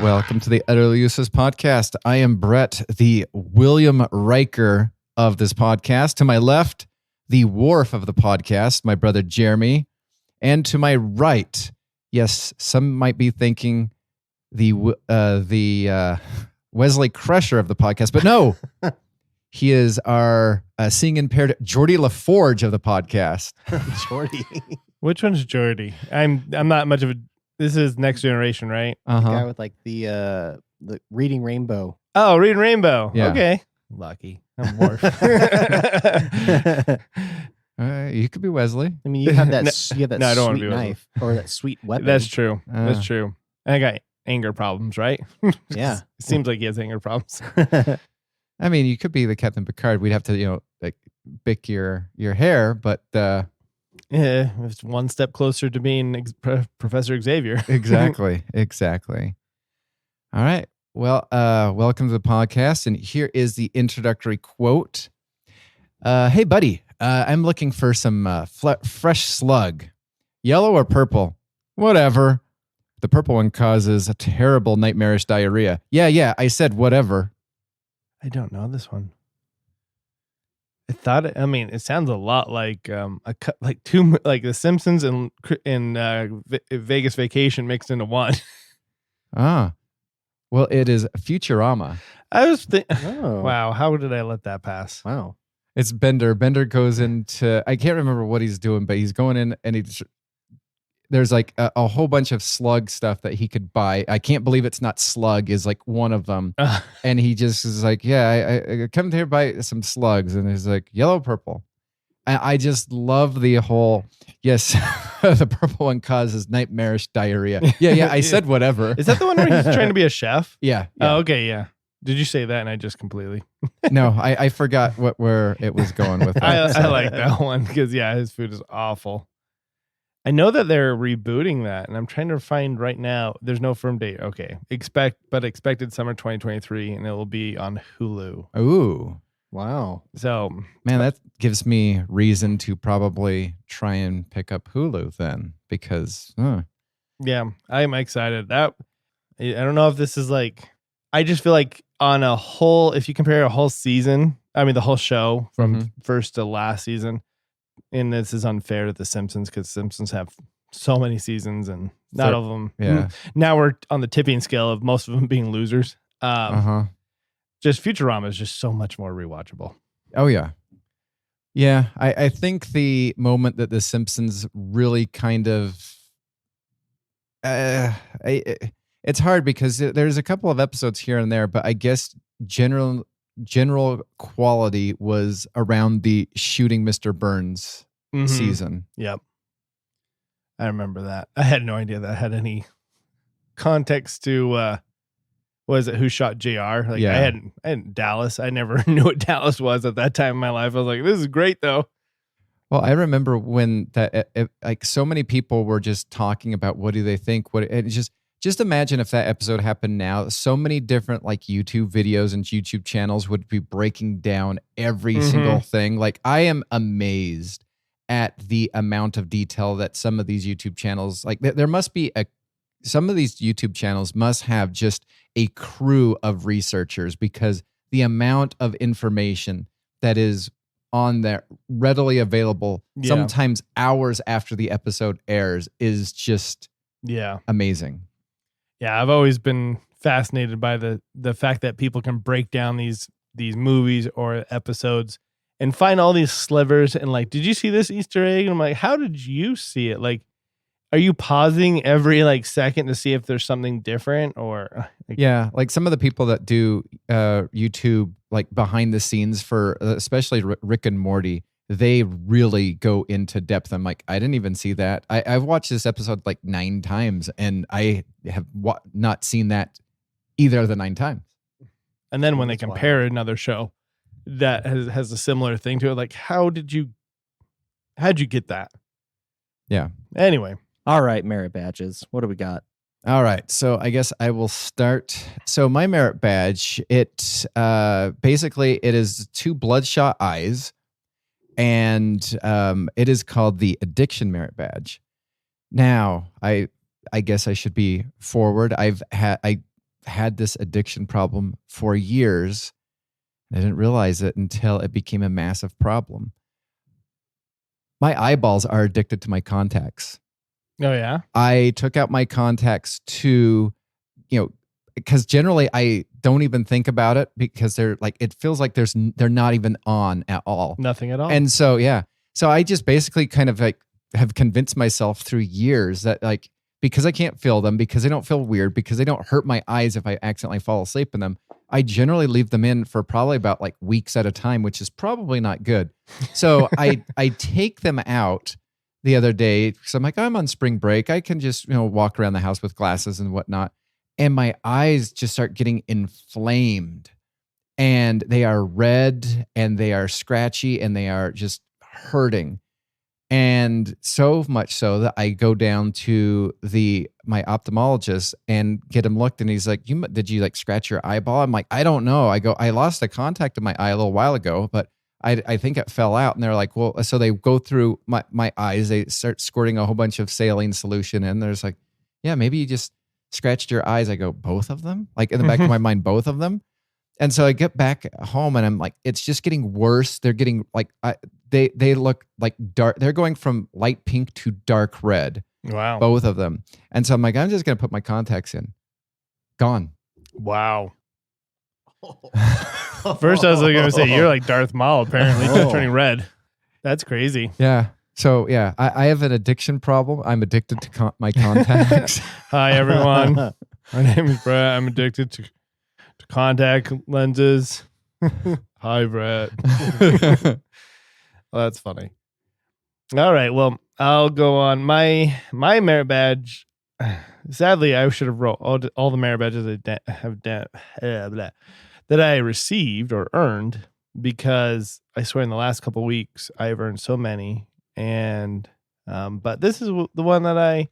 Welcome to the Utterly Useless Podcast. I am Brett, the William Riker of this podcast. To my left, the Worf of the podcast, my brother Jeremy. And to my right, yes, some might be thinking the Wesley Crusher of the podcast, but no, he is our seeing impaired Geordie LaForge of the podcast. Geordie. Which one's Geordie? I'm not much of a. This is Next Generation, right? The guy with like the Reading Rainbow. Oh, Reading Rainbow. Yeah. Okay. Lucky. I'm Worf. You could be Wesley. I mean, you have that. No, you have that no, I don't wanna sweet be with knife or that sweet weapon. That's true. Uh. That's true. And I got anger problems, right? Yeah. It seems like he has anger problems. I mean, you could be the Captain Picard. We'd have to, like bick your hair, but Yeah, it's one step closer to being Professor Xavier. exactly. All right. Well, welcome to the podcast, and here is the introductory quote. Hey, buddy, I'm looking for some fresh slug. Yellow or purple? Whatever. The purple one causes a terrible nightmarish diarrhea. Yeah, I said whatever. I don't know this one. It sounds a lot like like The Simpsons and Vegas Vacation mixed into one. Ah, well, it is Futurama. I was thinking, Oh. wow, how did I let that pass? Wow. It's Bender. Bender goes into, I can't remember what he's doing, but he's going in and there's like a whole bunch of slug stuff that he could buy. I can't believe it's not slug is like one of them. And he just is like, yeah, I come here buy some slugs. And he's like, yellow, purple. And I just love the whole, yes, the purple one causes nightmarish diarrhea. Yeah, I said whatever. Is that the one where he's trying to be a chef? Yeah. Oh, okay, yeah. Did you say that and I just completely... No, I forgot where it was going with that. I like that one because, yeah, his food is awful. I know that they're rebooting that, and I'm trying to find right now. There's no firm date. Okay. Expected summer 2023, and it will be on Hulu. Ooh. Wow. So, Man, that gives me reason to probably try and pick up Hulu then, because yeah, I'm excited. I don't know if this is like... I just feel like on a whole, if you compare a whole season, the whole show from first to last season, and this is unfair to The Simpsons because Simpsons have so many seasons and not all of them. Yeah. Now we're on the tipping scale of most of them being losers. Just Futurama is just so much more rewatchable. Oh, yeah. Yeah, I think the moment that The Simpsons really kind of... it's hard because there's a couple of episodes here and there, but I guess general quality was around the shooting Mr. Burns season. Yep. I remember that. I had no idea that had any context to was it Who Shot JR? Like Yeah. I hadn't Dallas. I never knew what Dallas was at that time in my life. I was like, this is great though. Well, I remember when like so many people were just talking about what do they think, and just imagine if that episode happened now. So many different like YouTube videos and YouTube channels would be breaking down every single thing. Like I am amazed at the amount of detail that some of these YouTube channels, like there must be some of these YouTube channels must have just a crew of researchers because the amount of information that is on there readily available, sometimes hours after the episode airs, is just amazing. Yeah, I've always been fascinated by the fact that people can break down these movies or episodes and find all these slivers and like, did you see this Easter egg? And I'm like, how did you see it? Like, are you pausing every like second to see if there's something different or? Yeah, like some of the people that do YouTube like behind the scenes for especially Rick and Morty, they really go into depth. I'm like, I didn't even see that. I've watched this episode like 9 times and I have not seen that either of the 9 times. And then when they compare another show that has a similar thing to it, like, how'd you get that? Yeah. Anyway. All right, merit badges. What do we got? All right. So I guess I will start. So my merit badge, it basically it is 2 bloodshot eyes. And it is called the Addiction Merit Badge. Now, I guess I should be forward. I had this addiction problem for years. I didn't realize it until it became a massive problem. My eyeballs are addicted to my contacts. Oh yeah. I took out my contacts to, because generally I don't even think about it because they're like, it feels like they're not even on at all. Nothing at all. And so, so I just basically kind of like have convinced myself through years that like, because I can't feel them, because they don't feel weird, because they don't hurt my eyes if I accidentally fall asleep in them, I generally leave them in for probably about like weeks at a time, which is probably not good. So I take them out the other day because I'm like, I'm on spring break. I can just, walk around the house with glasses and whatnot. And my eyes just start getting inflamed and they are red and they are scratchy and they are just hurting. And so much so that I go down to my ophthalmologist and get him looked, and he's like, did you like scratch your eyeball? I'm like, I don't know. I lost a contact in my eye a little while ago, but I think it fell out. And they're like, well, so they go through my eyes, they start squirting a whole bunch of saline solution in. There's like, yeah, maybe you just scratched your eyes. I go, both of them? Like in the back of my mind, both of them? And so I get back home and I'm like, it's just getting worse. They're getting like, they look like dark. They're going from light pink to dark red. Wow. Both of them. And so I'm like, I'm just going to put my contacts in. Gone. Wow. First I was going to say, you're like Darth Maul, apparently, turning red. That's crazy. Yeah. So yeah, I have an addiction problem. I'm addicted to my contacts. Hi, everyone. My name is Brett. I'm addicted to contact lenses. Hi, Brett. Well, that's funny. All right. Well, I'll go on. My merit badge. Sadly, I should have wrote all the merit badges that I received or earned, because I swear in the last couple of weeks I've earned so many. And but this is the one that I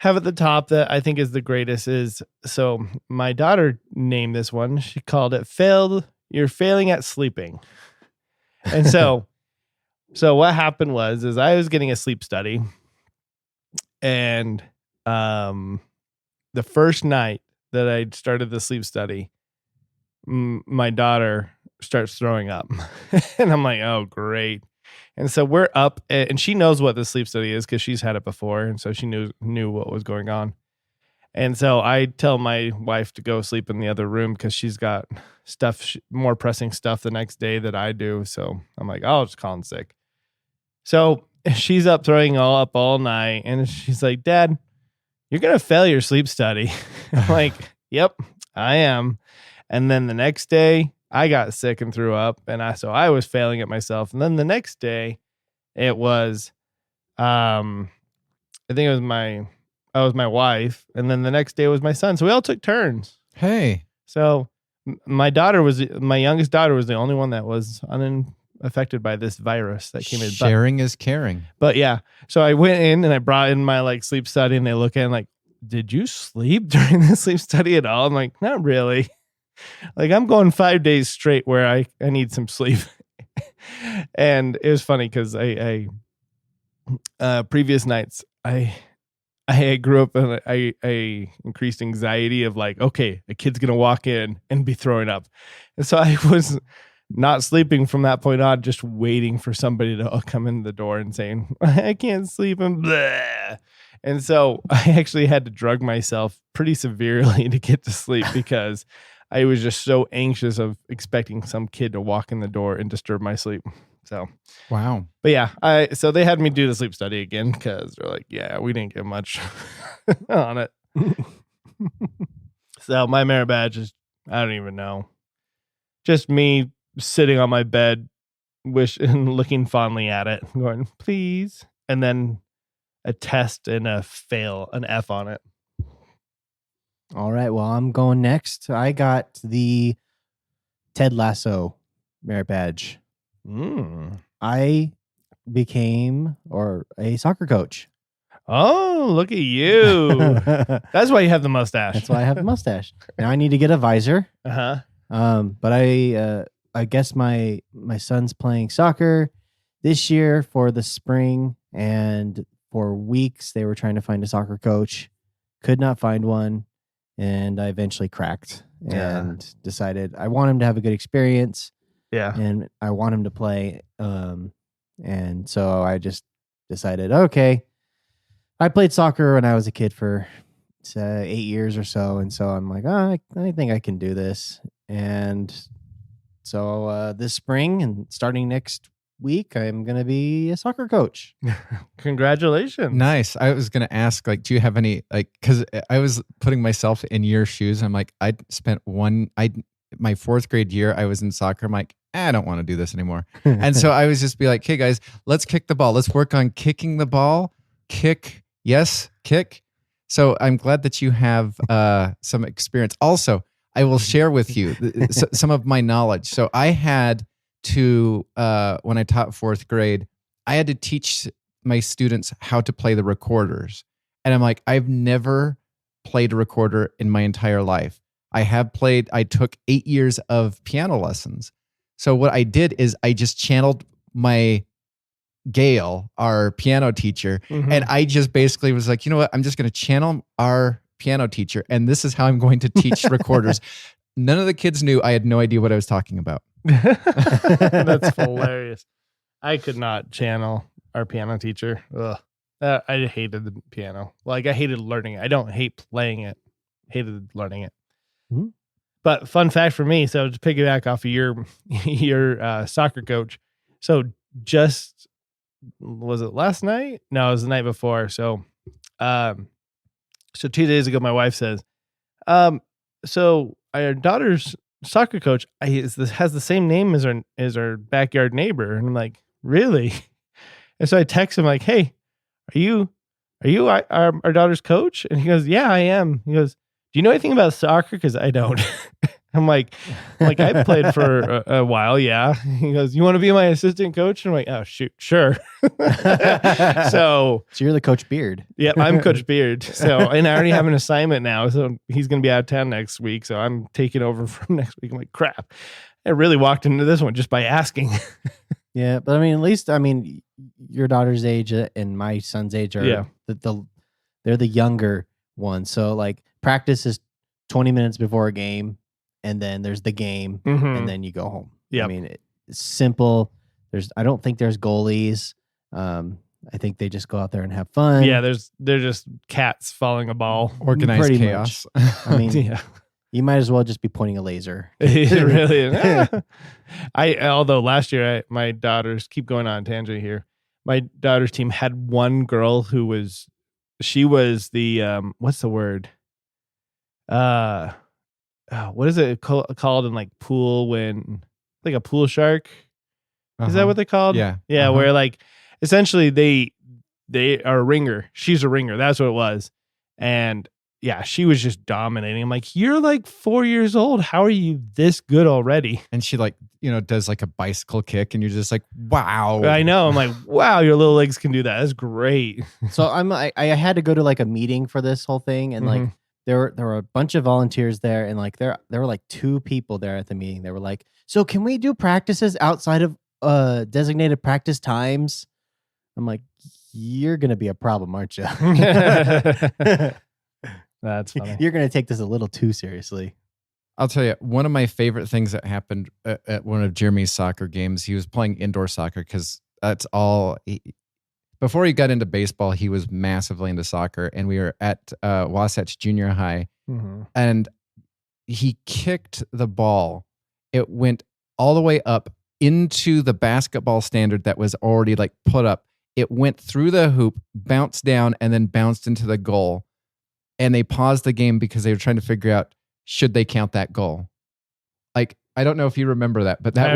have at the top that I think is the greatest. So my daughter named this one. She called it "You're failing at sleeping." And so what happened was I was getting a sleep study, and the first night that I started the sleep study, my daughter starts throwing up, and I'm like, oh, great. And so we're up, and she knows what the sleep study is because she's had it before. And so she knew what was going on. And so I tell my wife to go sleep in the other room because she's got more pressing stuff the next day that I do. So I'm like, I'll just call in sick. So she's up throwing up all night. And she's like, Dad, you're going to fail your sleep study. I'm like, yep, I am. And then the next day, I got sick and threw up, and I was failing it myself. And then the next day, it was, I think it was my wife, and then the next day was my son. So we all took turns. Hey. So my youngest daughter was the only one that was unaffected by this virus that came in. Sharing is caring. But yeah, so I went in and I brought in my like sleep study, and they look at it like, did you sleep during the sleep study at all? I'm like, not really. Like, I'm going 5 days straight where I need some sleep. And it was funny because I previous nights I grew up in a increased anxiety of like, okay, a kid's gonna walk in and be throwing up. And so I was not sleeping from that point on, just waiting for somebody to come in the door and saying, I can't sleep, and blah. And so I actually had to drug myself pretty severely to get to sleep because I was just so anxious of expecting some kid to walk in the door and disturb my sleep. So, wow. But yeah, so they had me do the sleep study again because they're like, yeah, we didn't get much on it. So my merit badge is, I don't even know, just me sitting on my bed, and looking fondly at it, going, please, and then a test and an F on it. All right. Well, I'm going next. I got the Ted Lasso merit badge. I became a soccer coach. Oh, look at you. That's why you have the mustache. That's why I have the mustache. Now I need to get a visor. Uh-huh. But I guess my son's playing soccer this year for the spring, and for weeks they were trying to find a soccer coach. Could not find one. and I eventually cracked and decided I want him to have a good experience. Yeah. And I want him to play. And so I just decided, okay. I played soccer when I was a kid for 8 years or so. And so I'm like, I think I can do this. And so this spring and starting next week, I'm going to be a soccer coach. Congratulations. Nice. I was going to ask, like, do you have any, like, because I was putting myself in your shoes. I'm like, I spent my 4th grade year, I was in soccer. I'm like, I don't want to do this anymore. And so I was just be like, hey guys, let's kick the ball. Let's work on kicking the ball. Kick. Yes. Kick. So I'm glad that you have some experience. Also, I will share with you some of my knowledge. So I had to, when I taught 4th grade, I had to teach my students how to play the recorders. And I'm like, I've never played a recorder in my entire life. I took 8 years of piano lessons. So what I did is I just channeled my Gail, our piano teacher, and I just basically was like, you know what? I'm just going to channel our piano teacher, and this is how I'm going to teach recorders. None of the kids knew. I had no idea what I was talking about. That's hilarious. I could not channel our piano teacher. Ugh. I hated the piano. Like, I hated learning it. I don't hate playing it. Hated learning it. Mm-hmm. But fun fact for me, so to piggyback off of your soccer coach. So just, was it last night? No, it was the night before. So 2 days ago, my wife says, so our daughter's soccer coach has the same name as our backyard neighbor. And I'm like, really? And so I text him like, hey, are you our daughter's coach? And he goes, yeah, I am. He goes, do you know anything about soccer? Because I don't. I'm like I played for a while. Yeah. He goes, you want to be my assistant coach? And I'm like, oh shoot, sure. So you're the Coach Beard. Yeah, I'm Coach Beard. So, and I already have an assignment now. So he's going to be out of town next week. So I'm taking over from next week. I'm like, crap. I really walked into this one just by asking. Yeah, but at least your daughter's age and my son's age are they're the younger ones. So like practice is 20 minutes before a game, and then there's the game, and then you go home. Yeah, it's simple. I don't think there's goalies. I think they just go out there and have fun. Yeah, they're just cats following a ball. Organized pretty chaos. Yeah. You might as well just be pointing a laser. It really is. Although last year, my daughters, keep going on a tangent here. My daughter's team had one girl who was the, what's the word? What is it called in like pool when, like a pool shark? Is that what they called? Yeah. Yeah. Where like, essentially they are a ringer. She's a ringer. That's what it was. And yeah, she was just dominating. I'm like, you're like 4 years old. How are you this good already? And she like, does like a bicycle kick, and you're just like, wow. I know. I'm like, wow, your little legs can do that. That's great. So I had to go to like a meeting for this whole thing, and like there were a bunch of volunteers there, and like there were like 2 people there at the meeting. They were like, so can we do practices outside of designated practice times? I'm like, you're gonna be a problem, aren't you? That's funny. You're going to take this a little too seriously. I'll tell you, one of my favorite things that happened at one of Jeremy's soccer games, he was playing indoor soccer because that's all. Before he got into baseball, he was massively into soccer, and we were at Wasatch Junior High, and he kicked the ball. It went all the way up into the basketball standard that was already like put up. It went through the hoop, bounced down, and then bounced into the goal. And they paused the game because they were trying to figure out, should they count that goal? Like, I don't know if you remember that, but that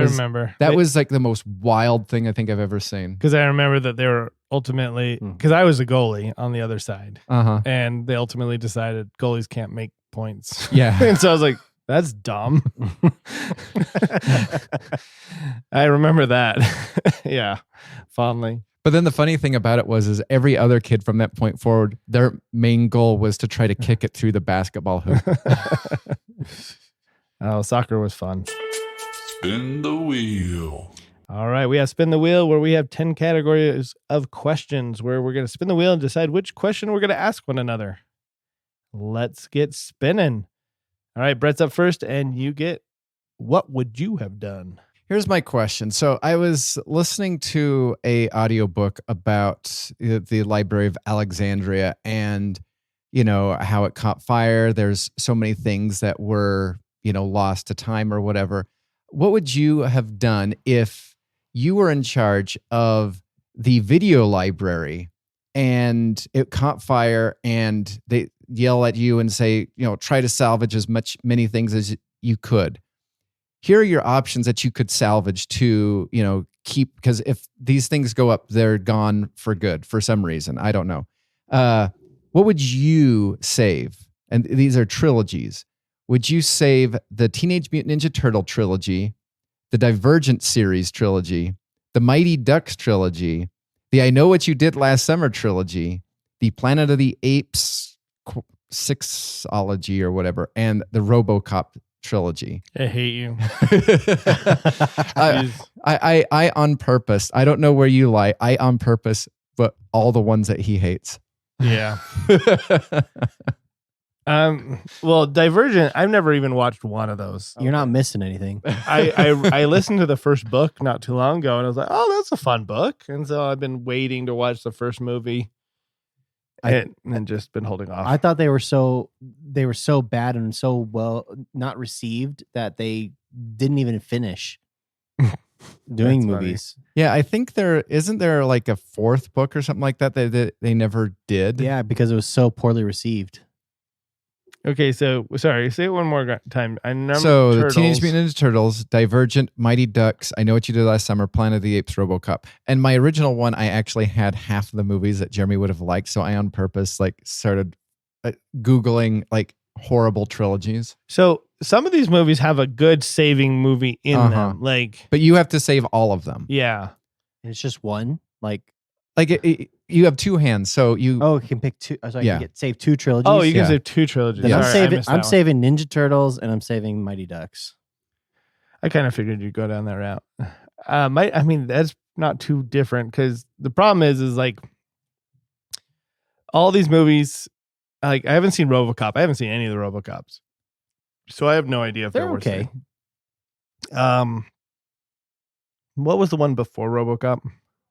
was like the most wild thing I think I've ever seen. Because I remember that they were ultimately, because I was a goalie on the other side, and they ultimately decided goalies can't make points. Yeah. And so I was like, that's dumb. I remember that. Yeah, fondly. But then the funny thing about it is every other kid from that point forward, their main goal was to try to kick it through the basketball hoop. Oh, soccer was fun. Spin the wheel. All right, we have Spin the Wheel, where we have 10 categories of questions where we're going to spin the wheel and decide which question we're going to ask one another. let's get spinning. All right, Brett's up first, and you get what would you have done? Here's my question. So I was listening to a audiobook about the Library of Alexandria and, how it caught fire. There's so many things that were, lost to time or whatever. What would you have done if you were in charge of the video library and it caught fire and they yell at you and say, try to salvage many things as you could? Here are your options that you could salvage to, keep, because if these things go up, they're gone for good for some reason. I don't know. What would you save? And these are trilogies. Would you save the Teenage Mutant Ninja Turtle trilogy, the Divergent series trilogy, the Mighty Ducks trilogy, the I Know What You Did Last Summer trilogy, the Planet of the Apes sixology or whatever, and the RoboCop trilogy? I hate you. I on purpose, I don't know where you lie, I on purpose, but all the ones that he hates. Yeah. Well, Divergent, I've never even watched one of those. You're not missing anything. I listened to the first book not too long ago, and I was like, oh, that's a fun book. And so I've been waiting to watch the first movie and just been holding off. I thought they were so bad and so well not received that they didn't even finish doing movies. Yeah, I think isn't there like a fourth book or something like that they never did. Yeah, because it was so poorly received. Okay, so sorry, say it one more time. The Teenage Mutant Ninja Turtles, Divergent, Mighty Ducks, I Know What You Did Last Summer, Planet of the Apes, RoboCop. And my original one, I actually had half of the movies that Jeremy would have liked, so I on purpose started Googling horrible trilogies. So some of these movies have a good saving movie in them, but you have to save all of them. Yeah, and it's just one. You have two hands, so you. You can pick two. So I can save two trilogies. Oh, you can save two trilogies. Then Sorry, I'm saving Ninja Turtles and I'm saving Mighty Ducks. I kind of figured you'd go down that route. That's not too different because the problem is all these movies. I haven't seen RoboCop. I haven't seen any of the RoboCops, so I have no idea if they're worth okay. What was the one before RoboCop?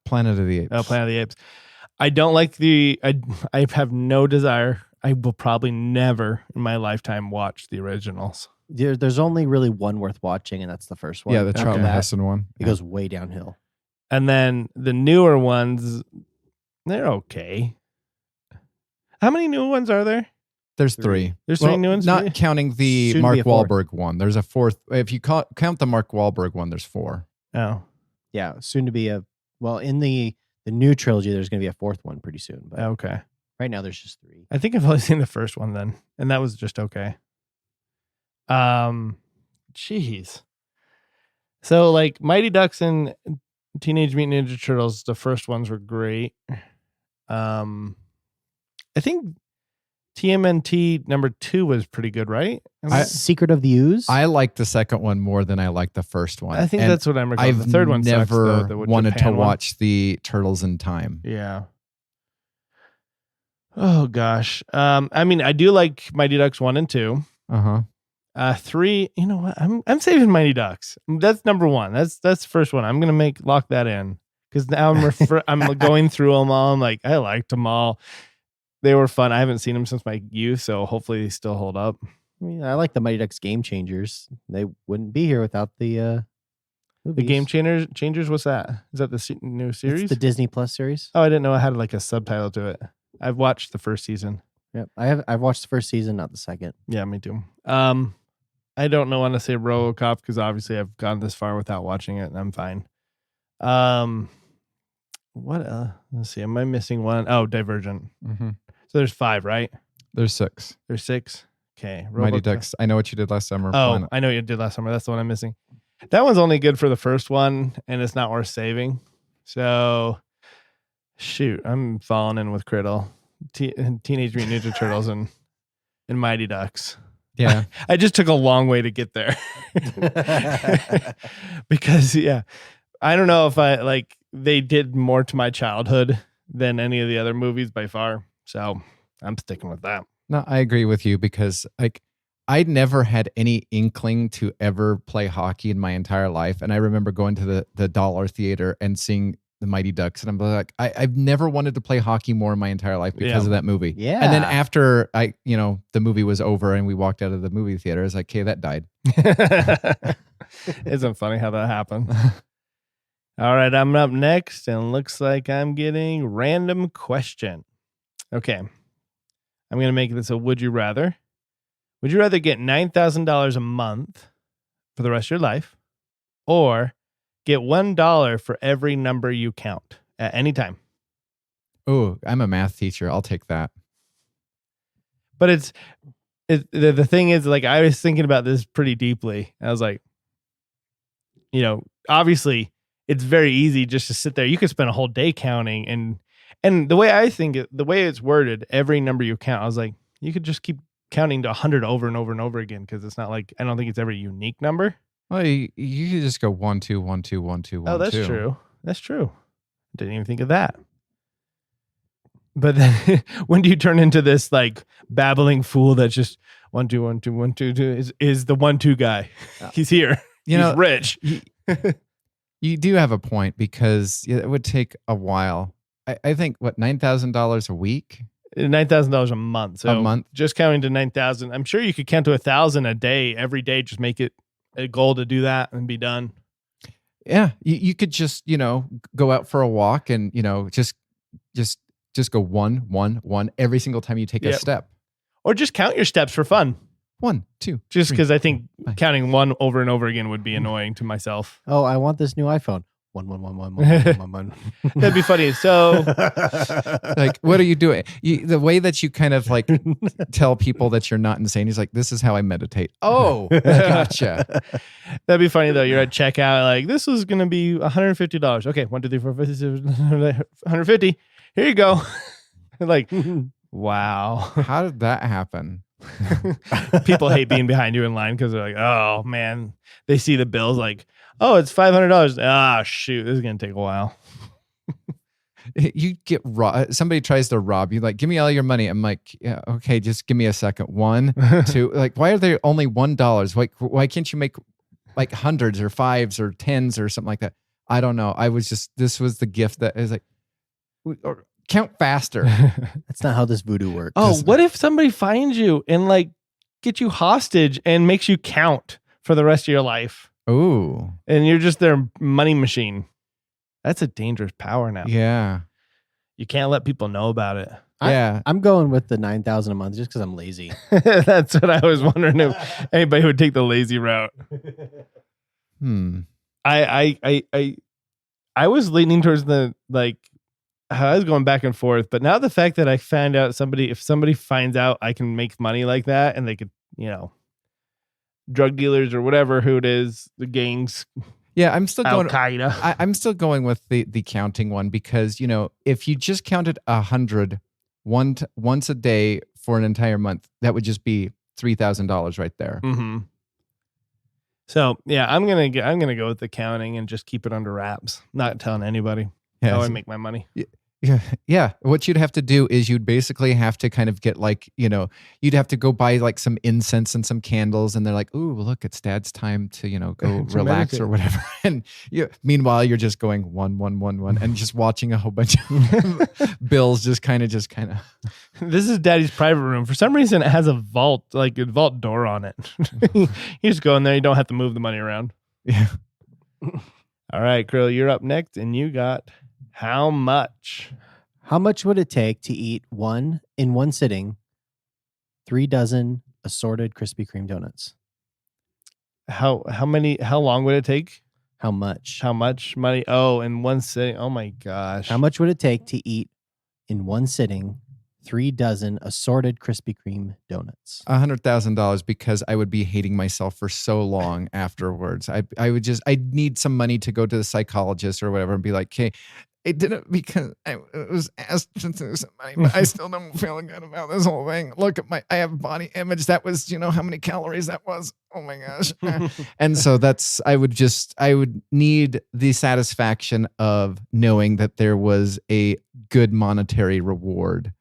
Planet of the Apes. Oh, Planet of the Apes. I don't like I have no desire. I will probably never in my lifetime watch the originals. There's only really one worth watching, and that's the first one. Yeah, the Charlton Heston one. It goes way downhill. And then the newer ones, they're okay. How many new ones are there? There's three. There's three new ones? Not counting the Soon Mark be a fourth. Wahlberg one. There's a fourth. If you count the Mark Wahlberg one, there's four. Oh. Yeah, soon to be in the new trilogy, there's going to be a fourth one pretty soon. But Okay. right now, there's just three. I think I've only seen the first one then, and that was just okay. Jeez. So Mighty Ducks and Teenage Mutant Ninja Turtles, the first ones were great. I think TMNT number 2 was pretty good, right? Secret of the Ooze? I like the second one more than I like the first one. I think that's what I'm recalling. I've The third one sucks, never though, the wanted Japan to one. watch the Turtles in Time. Yeah. Oh gosh. I do like Mighty Ducks 1 and 2. 3. You know what? I'm saving Mighty Ducks. That's number 1. That's the first one. I'm gonna lock that in because now I'm going through them all. I'm like, I liked them all. They were fun. I haven't seen them since my youth, so hopefully they still hold up. I like the Mighty Ducks Game Changers. They wouldn't be here without the movies. The Game Changers. What's that? Is that the new series? It's the Disney Plus series. Oh, I didn't know it had a subtitle to it. I've watched the first season. Yep, I've watched the first season, not the second. Yeah, me too. I don't want to say RoboCop because obviously I've gone this far without watching it, and I'm fine. What? Let's see. Am I missing one? Oh, Divergent. Mm-hmm. So there's 5, right? There's 6. There's 6. Okay. Mighty Ducks. I Know What You Did Last Summer. Oh, I know what you did last summer. That's the one I'm missing. That one's only good for the first one, and it's not worth saving. So, shoot, I'm falling in with Criddle, Teenage Mutant Ninja Turtles, and Mighty Ducks. Yeah. I just took a long way to get there. Because, I don't know if they did more to my childhood than any of the other movies by far. So I'm sticking with that. No, I agree with you because like I never had any inkling to ever play hockey in my entire life. And I remember going to the Dollar Theater and seeing the Mighty Ducks. And I'm like, I've never wanted to play hockey more in my entire life because of that movie. Yeah. And then after the movie was over and we walked out of the movie theater, I was like, okay, that died. Isn't funny how that happened. All right, I'm up next, and looks like I'm getting random question. Okay. I'm going to make this a would you rather. Would you rather get $9,000 a month for the rest of your life or get $1 for every number you count at any time? Oh, I'm a math teacher. I'll take that. But the thing is, like, I was thinking about this pretty deeply. I was like, obviously it's very easy just to sit there. You could spend a whole day counting, and the way I think it, the way it's worded, every number you count, I was like, you could just keep counting to 100 over and over and over again, because it's not like, I don't think it's every unique number. Well, you could just go 1 2 1 2 1 2 1 Oh, that's 2. true. That's true. Didn't even think of that. But then when do you turn into this like babbling fool that's just 1 2 1 2 1 2 2 is the 1 2 guy? He's here. He's rich. You do have a point because it would take a while. I think $9,000 a week, $9,000 a month. So a month, just counting to 9,000. I'm sure you could count to 1,000 a day every day. Just make it a goal to do that and be done. Yeah, you could just go out for a walk and just go 1 1 1 every single time you take a step, or just count your steps for fun. 1 2. Just because I think counting 1 over and over again would be annoying to myself. Oh, I want this new iPhone. 1 1 1 1 1 1 1. That'd be funny. So, like, what are you doing? The way that you kind of like tell people that you're not insane. He's like, this is how I meditate. Oh, gotcha. That'd be funny though. You're at checkout, like, this was gonna be $150. Okay, 1 2 3 4 5 6 7 150. Here you go. Like, wow. How did that happen? People hate being behind you in line because they're like, oh man, they see the bills like, oh, it's $500. Ah, shoot, this is gonna take a while. You get somebody tries to rob you, like, give me all your money. I'm like, yeah, okay, just give me a second. 1 2, like, why are there only $1? Why can't you make like hundreds or fives or tens or something like that? I don't know. This was the gift that is like, or count faster. That's not how this voodoo works. Oh, what if somebody finds you and like get you hostage and makes you count for the rest of your life? Ooh. And you're just their money machine. That's a dangerous power now. Yeah. You can't let people know about it. Yeah. I'm going with the 9,000 a month just because I'm lazy. That's what I was wondering, if anybody would take the lazy route. I was leaning towards the, like, I was going back and forth, but now the fact that I found out if somebody finds out I can make money like that, and they could, drug dealers or whatever, who it is, the gangs. Yeah, I'm still going Al-Qaeda. I'm still going with the counting one because, if you just counted 100 once a day for an entire month, that would just be $3,000 right there. Mm-hmm. So yeah, I'm gonna go with the counting and just keep it under wraps, not telling anybody how I make my money. Yeah. What you'd have to do is you'd basically have to kind of get like, you'd have to go buy like some incense and some candles, and they're like, ooh, look, it's Dad's time to, go relax meditate. or whatever. And meanwhile, you're just going 1 1 1 1 and just watching a whole bunch of bills just kind of. This is Daddy's private room. For some reason, it has a vault door on it. You just go in there. You don't have to move the money around. Yeah. All right, Krill, you're up next, and you got how much? How much would it take to eat in one sitting 3 dozen assorted Krispy Kreme donuts? How long would it take? How much? How much money? Oh, in one sitting. Oh my gosh. How much would it take to eat in one sitting 3 dozen assorted Krispy Kreme donuts? $100,000 because I would be hating myself for so long afterwards. I'd need some money to go to the psychologist or whatever and be like, okay, I did it because I was asked to do some money, but I still don't feel good about this whole thing. Look at I have body image. That was, how many calories that was. Oh my gosh. And so I would need the satisfaction of knowing that there was a good monetary reward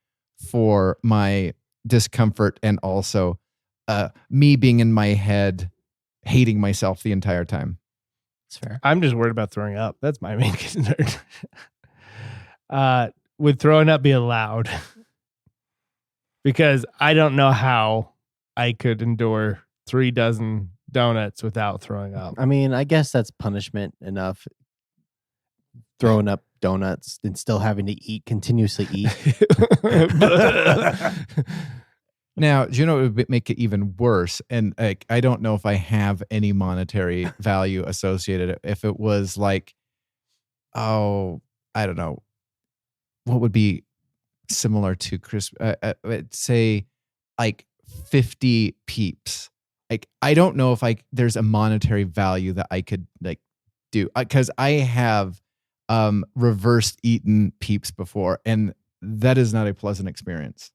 for my discomfort and also me being in my head, hating myself the entire time. It's fair. I'm just worried about throwing up. That's my main concern. Would throwing up be allowed? Because I don't know how I could endure 3 dozen donuts without throwing up. I mean, I guess that's punishment enough. Throwing up donuts and still having to continuously eat. Now, do you know what would make it even worse? And like, I don't know if I have any monetary value associated. If it was like, oh, I don't know, what would be similar to say like 50 Peeps. Like, I don't know if there's a monetary value that I could like do, because I have reversed eaten Peeps before, and that is not a pleasant experience.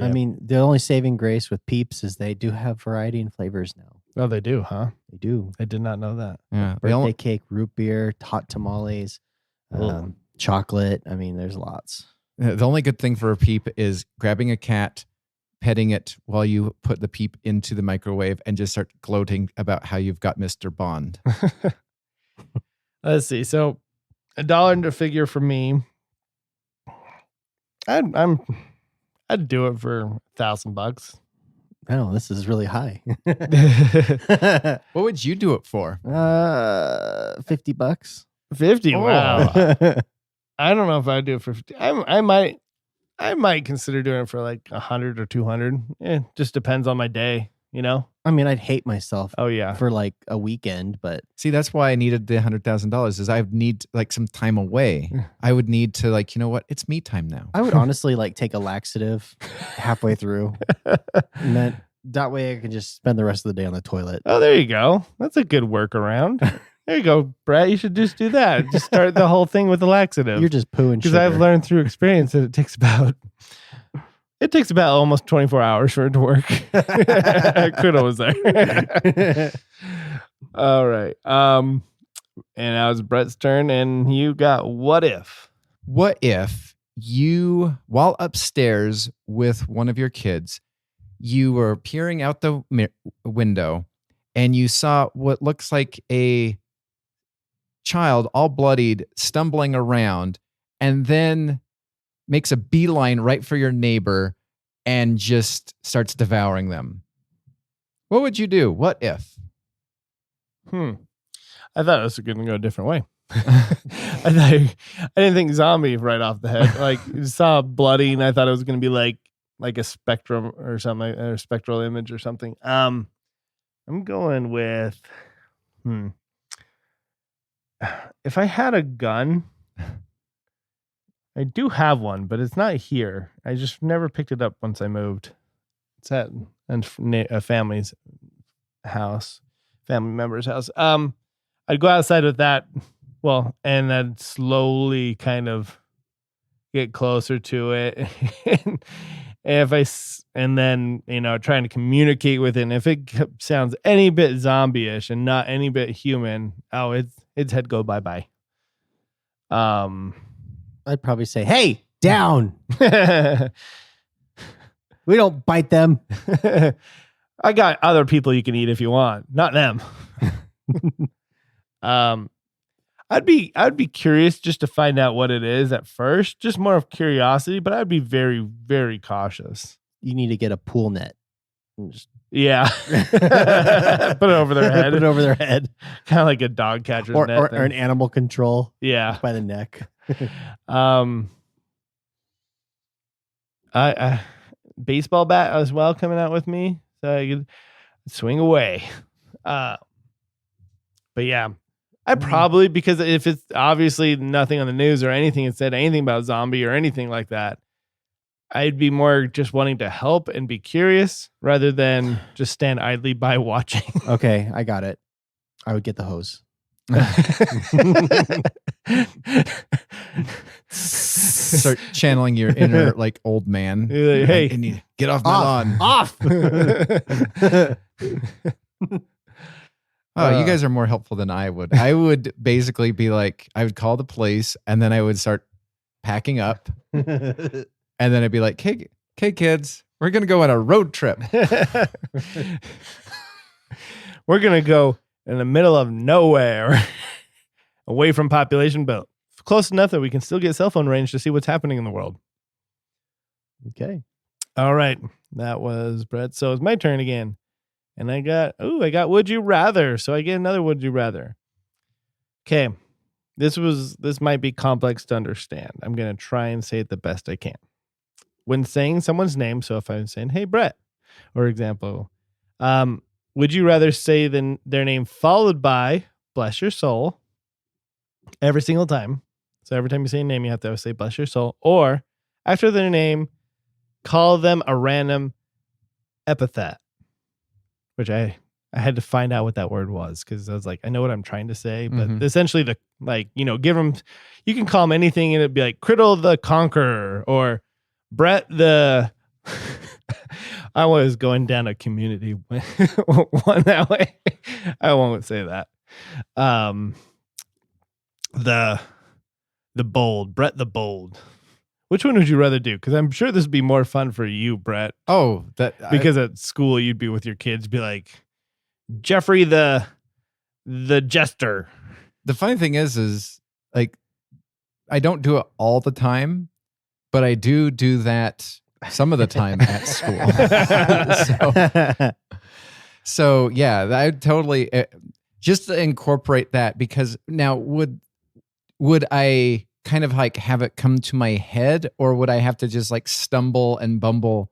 I mean, the only saving grace with Peeps is they do have variety and flavors now. Oh, they do, huh? They do. I did not know that. Yeah, Birthday cake, root beer, hot tamales, chocolate. I mean, there's lots. The only good thing for a Peep is grabbing a cat, petting it while you put the Peep into the microwave, and just start gloating about how you've got Mr. Bond. Let's see. So $1 figure for me. I'd do it for $1,000. Oh, this is really high. What would you do it for? $50. 50. Oh. Wow. I don't know if I'd do it for 50. I might consider doing it for like 100 or 200. Just depends on my day, you know? I mean, I'd hate myself Oh yeah. for like a weekend, but See, that's why I needed the $100,000 is I need like some time away. I would need to like, you know what? It's me time now. I would honestly like take a laxative halfway through. And that way I can just spend the rest of the day on the toilet. Oh, there you go. That's a good workaround. There you go, Brett. You should just do that. Just start the whole thing with the laxative. You're just pooing Because sugar. I've learned through experience that it takes about almost 24 hours for it to work. Kudo was there. All right. And now it's Brett's turn, and you got what if? What if you, while upstairs with one of your kids, you were peering out the window and you saw what looks like a child all bloodied stumbling around, and then makes a beeline right for your neighbor and just starts devouring them? What would you do? What if? I thought it was going to go a different way. I didn't think zombie right off the head. Like, you saw bloody, and I thought it was going to be like a spectrum or something, or spectral image or something. I'm going with, if I had a gun, I do have one, but it's not here. I just never picked it up once I moved. It's at a family's house, family member's house. I'd go outside with that, and then slowly kind of get closer to it. And then, trying to communicate with it. And if it sounds any bit zombie-ish and not any bit human, its head go bye-bye. I'd probably say, hey, down. We don't bite them. I got other people you can eat if you want, not them. I'd be curious just to find out what it is at first, just more of curiosity, but I'd be very, very cautious. You need to get a pool net. Just Yeah. Put it over their head. Put it over their head. Kind of like a dog catcher's net Or thing. an animal control Yeah. by the neck. I baseball bat as well coming out with me, so I could swing away. But yeah, I probably, because if it's obviously nothing on the news or anything that said anything about zombie or anything like that, I'd be more just wanting to help and be curious rather than just stand idly by watching. Okay, I got it. I would get the hose. Start channeling your inner like old man. You're like, hey, I need to get off my lawn. Off. Oh, you guys are more helpful than I would. I would basically be like, I would call the police, and then I would start packing up, and then I'd be like, hey kids, We're going to go on a road trip. We're going to go in the middle of nowhere, away from population, but close enough that we can still get cell phone range to see what's happening in the world. Okay. All right. That was Brett. So it's my turn again. And I got Would You Rather. So I get another Would You Rather. Okay. This might be complex to understand. I'm going to try and say it the best I can. When saying someone's name, so if I'm saying, hey, Brett, or example, would you rather say their name followed by bless your soul every single time? So every time you say a name, you have to say bless your soul. Or after their name, call them a random epithet, which I had to find out what that word was because I was like, I know what I'm trying to say, but essentially give them, you can call them anything and it'd be like Criddle the Conqueror or Brett the, I was going down a community one that way. I won't say that. The Bold, Brett the Bold. Which one would you rather do? Because I'm sure this would be more fun for you, Brett. Oh, because at school you'd be with your kids, be like Jeffrey the Jester. The funny thing is like I don't do it all the time, but I do that some of the time at school. so yeah, I totally just to incorporate that because now would I kind of like have it come to my head or would I have to just like stumble and bumble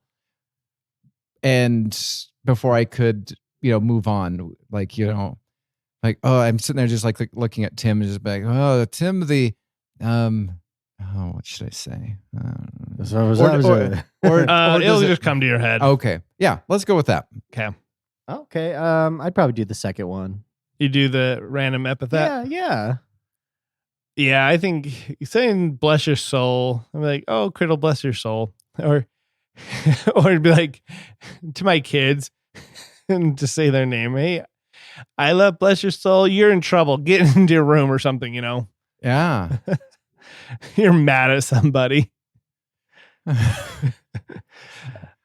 and before I could, move on like, like, oh, I'm sitting there just like looking at Tim and just be like, oh, Tim, what should I say? It'll just come to your head. Okay. Yeah. Let's go with that. Okay. I'd probably do the second one. You do the random epithet? Yeah. Yeah, I think saying bless your soul, I'm like, oh, Criddle, bless your soul. Or it'd be like to my kids and to say their name. Hey, I love bless your soul. You're in trouble. Get into your room or something, Yeah. You're mad at somebody.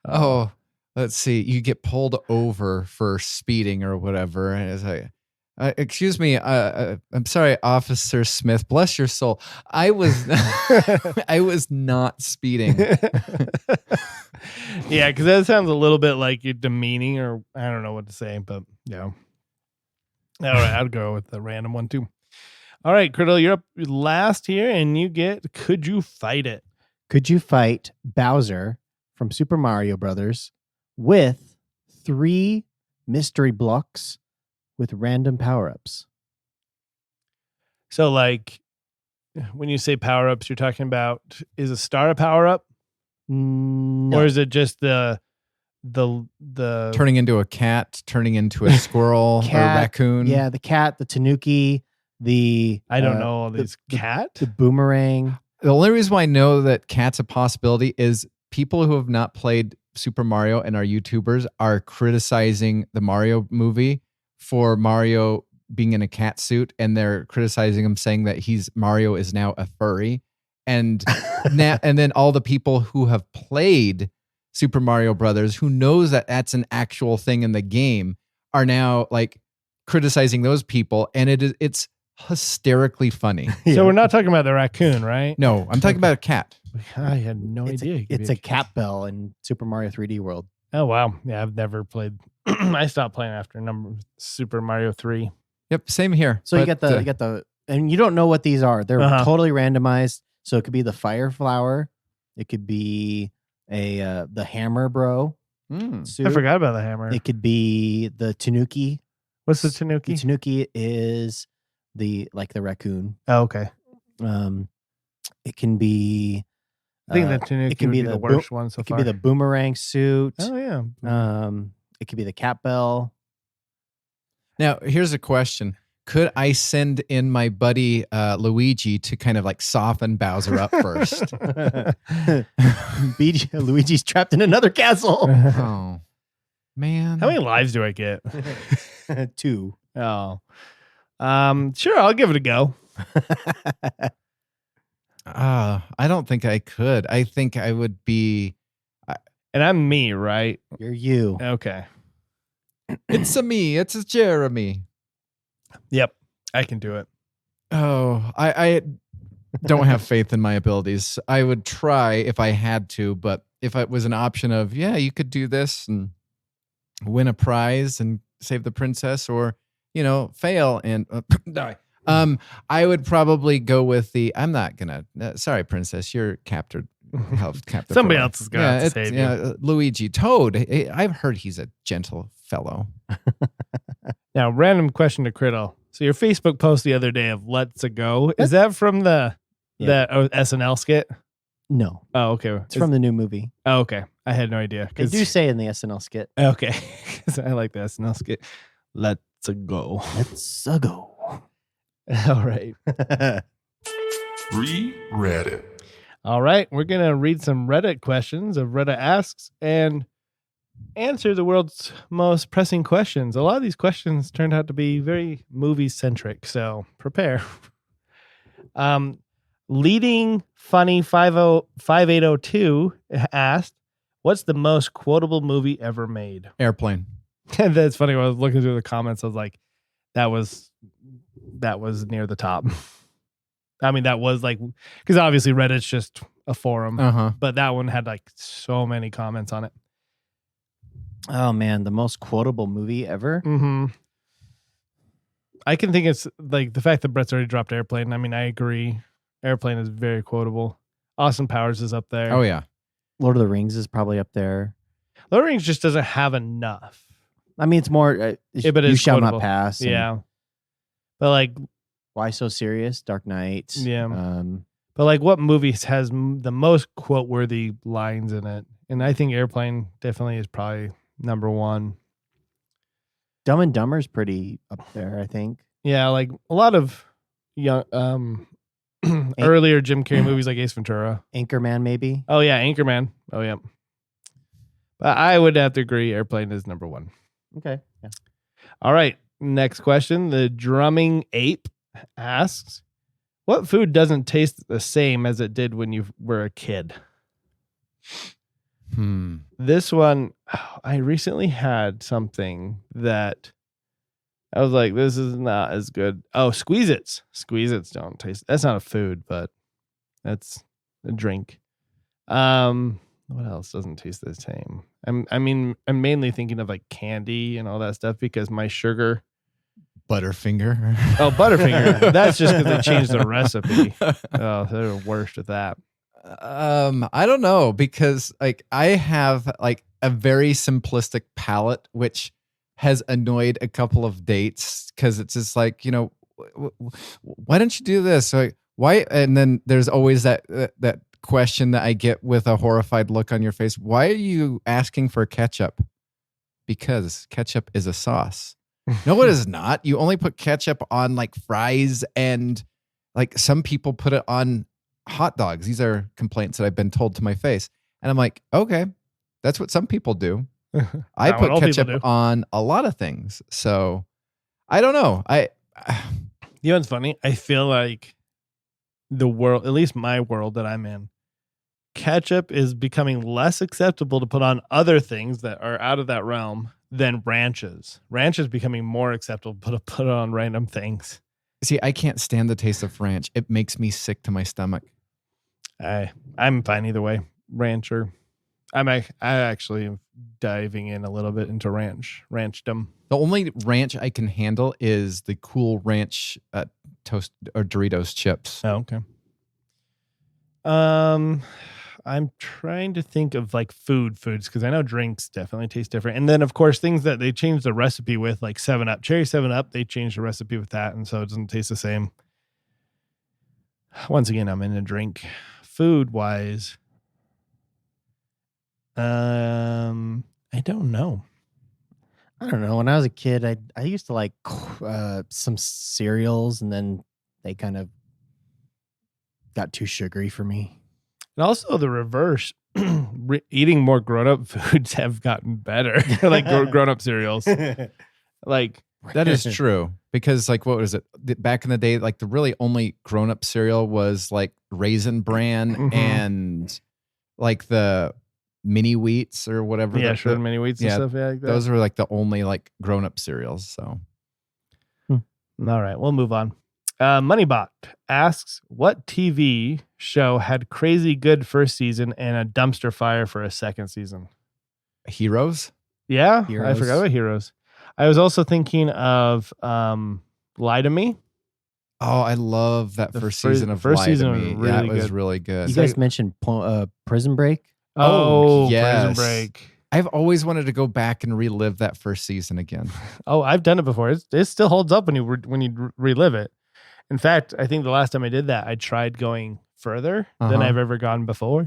Oh, let's see. You get pulled over for speeding or whatever. And it's like, excuse me, I'm sorry, Officer Smith. Bless your soul. I was not speeding. Yeah, because that sounds a little bit like you're demeaning, or I don't know what to say, but yeah. All right, I'd go with the random one too. All right, Criddle, you're up last here, and you get Could You Fight It? Could you fight Bowser from Super Mario Brothers with 3 mystery blocks with random power-ups? So, like, when you say power-ups, you're talking about, is a star a power-up? No. Or is it just the turning into a cat, turning into a squirrel, or a raccoon? Yeah, the cat, the tanuki, I don't know all these cat? The boomerang. The only reason why I know that cat's a possibility is people who have not played Super Mario and are YouTubers are criticizing the Mario movie for Mario being in a cat suit, and they're criticizing him, saying that Mario is now a furry, and and then all the people who have played Super Mario Brothers, who knows that that's an actual thing in the game, are now like criticizing those people, and it's hysterically funny. So we're not talking about the raccoon, right? No, I'm talking about a cat. I had no idea. It's a cat bell in Super Mario 3D World. Oh, wow. Yeah, I've never played. I stopped playing after Super Mario 3. Yep, same here. So you get the, and you don't know what these are. They're totally randomized. So it could be the fire flower. It could be the hammer bro. Suit. I forgot about the hammer. It could be the tanuki. What's the tanuki? The tanuki is the raccoon. Oh, okay. It can be. I think the tanuki it can be the worst one so far. It could be the boomerang suit. Oh yeah. It could be the cat bell. Now, here's a question. Could I send in my buddy Luigi to kind of like soften Bowser up first? Luigi's trapped in another castle. Oh, man. How many lives do I get? 2. Oh. Sure, I'll give it a go. I don't think I could. I think I would be... And I'm me, right? You're you. Okay. It's a me. It's a Jeremy. Yep. I can do it. Oh, I don't have faith in my abilities. I would try if I had to, but if it was an option of, yeah, you could do this and win a prize and save the princess, or, fail and die. I would probably go with I'm not gonna. Sorry, princess, you're captured. Somebody else is gonna have to save you. Luigi, Toad. I've heard he's a gentle fellow. Now, random question to Criddle. So your Facebook post the other day of "Let's a Go" is that from the SNL skit? No. Oh, okay. It's from the new movie. Oh, okay. I had no idea. They do say in the SNL skit. Okay, because I like the SNL skit. Let's a go. Let's a go. All right. Reddit. All right. We're gonna read some Reddit questions of Reddit asks and answer the world's most pressing questions. A lot of these questions turned out to be very movie centric, so prepare. Leading funny 5802 asked, "What's the most quotable movie ever made?" Airplane. And that's funny. When I was looking through the comments, I was like, that was near the top. I mean, that was like, because obviously Reddit's just a forum, but that one had like so many comments on it. Oh man, the most quotable movie ever. Mm-hmm. I can think it's like the fact that Brett's already dropped Airplane. I mean, I agree. Airplane is very quotable. Austin Powers is up there. Oh yeah. Lord of the Rings is probably up there. Lord of the Rings just doesn't have enough. I mean, it's more. But You it's Shall quotable. Not Pass. Yeah. But like, Why So Serious? Dark Knight. Yeah. But like, what movies has the most quote-worthy lines in it? And I think Airplane definitely is probably number one. Dumb and Dumber's pretty up there, I think. Yeah, like a lot of young, earlier Jim Carrey movies like Ace Ventura. Anchorman, maybe. Oh yeah, Anchorman. Oh yeah. But I would have to agree, Airplane is number one. Okay. Yeah. All right. Next question. The Drumming Ape asks, "What food doesn't taste the same as it did when you were a kid?" This one, I recently had something that I was like, this is not as good. Oh, Squeeze-Its. Squeeze-Its don't taste. That's not a food, but that's a drink. What else doesn't taste the same? I'm mainly thinking of like candy and all that stuff because my sugar. Butterfinger. Oh, Butterfinger. That's just because they changed the recipe. Oh, they're worse with that. I don't know, because like I have like a very simplistic palate, which has annoyed a couple of dates because it's just like, why don't you do this? Like, why? And then there's always that question that I get with a horrified look on your face. Why are you asking for ketchup? Because ketchup is a sauce. No, it is not. You only put ketchup on like fries, and like some people put it on hot dogs. These are complaints that I've been told to my face. And I'm like, okay, that's what some people do. I put ketchup on a lot of things. So I don't know. You know what's funny? I feel like the world, at least my world that I'm in, ketchup is becoming less acceptable to put on other things that are out of that realm than ranches. Ranch is becoming more acceptable to put on random things. See, I can't stand the taste of ranch. It makes me sick to my stomach. I'm fine either way. Rancher. I actually am diving in a little bit into ranchdom. The only ranch I can handle is the Cool Ranch toast or Doritos chips. Oh, okay. I'm trying to think of like foods because I know drinks definitely taste different. And then of course things that they changed the recipe with, like 7-Up, cherry 7-Up, they changed the recipe with that, and so it doesn't taste the same. Once again, I'm in a drink. Food wise, I don't know. I don't know. When I was a kid, I used to like some cereals, and then they kind of got too sugary for me. And also the reverse, eating more grown-up foods have gotten better, like grown-up cereals. Like that is true, because like, what was it back in the day? Like the really only grown-up cereal was like Raisin Bran and like the mini wheats or whatever. Yeah, sure. Mini wheats and stuff. Yeah, like that. Those were like the only like grown up cereals. So, all right, we'll move on. Moneybot asks, what TV show had crazy good first season and a dumpster fire for a second season? Heroes. Yeah, Heroes. I forgot about Heroes. I was also thinking of Lie to Me. Oh, I love that The first fir- season of first Lie season to was Me. really Yeah, it was good. really good. You guys mentioned Prison Break. Oh, yes. Prison Break. I've always wanted to go back and relive that first season again. Oh, I've done it before. It still holds up when you relive it. In fact, I think the last time I did that, I tried going further than I've ever gone before.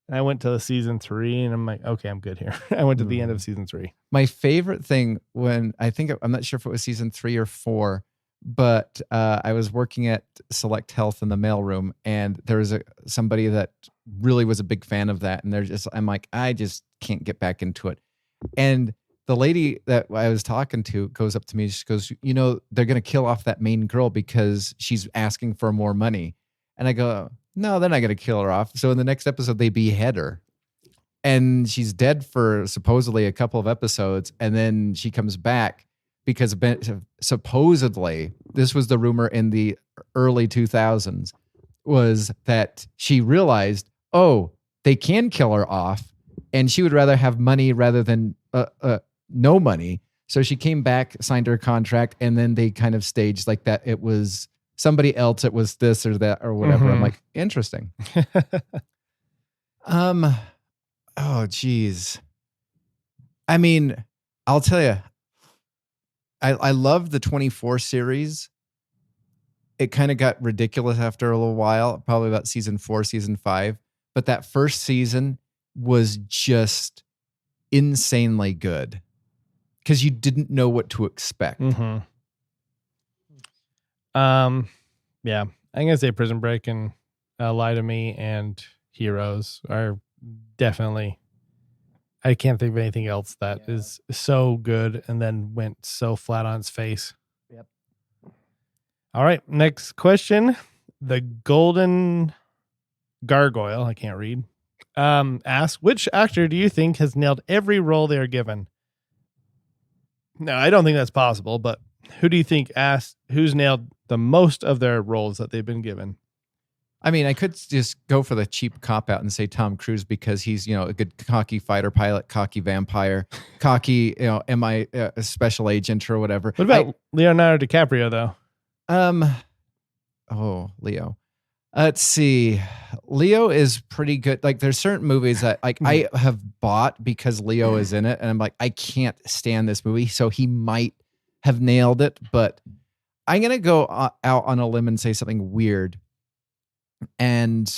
And I went to season 3 and I'm like, okay, I'm good here. I went to the end of season 3. My favorite thing when I'm not sure if it was season 3 or 4, but I was working at Select Health in the mailroom, and there was somebody that really was a big fan of that. And I'm like, I just can't get back into it. And the lady that I was talking to goes up to me. She goes, they're going to kill off that main girl because she's asking for more money. And I go, no, they're not going to kill her off. So in the next episode, they behead her. And she's dead for supposedly a couple of episodes. And then she comes back because supposedly, this was the rumor in the early 2000s, was that she realized, oh, they can kill her off. And she would rather have money rather than no money. So she came back, signed her contract, and then they kind of staged like that. It was somebody else. It was this or that or whatever. I'm like, interesting. Oh, geez. I mean, I'll tell you, I love the 24 series. It kind of got ridiculous after a little while, probably about season 4, season 5. But that first season was just insanely good because you didn't know what to expect. Yeah, I'm gonna say Prison Break and Lie to Me and Heroes are definitely. I can't think of anything else that is so good and then went so flat on its face. Yep. All right, next question. The Golden Gargoyle, I can't read, asks, which actor do you think has nailed every role they are given? No, I don't think that's possible, but who do you think who's nailed the most of their roles that they've been given? I mean, I could just go for the cheap cop out and say Tom Cruise because he's, a good cocky fighter pilot, cocky vampire, cocky, a special agent or whatever. What about Leonardo DiCaprio though? Leo. Let's see. Leo is pretty good. Like there's certain movies that I have bought because Leo is in it. And I'm like, I can't stand this movie. So he might have nailed it, but I'm going to go out on a limb and say something weird. And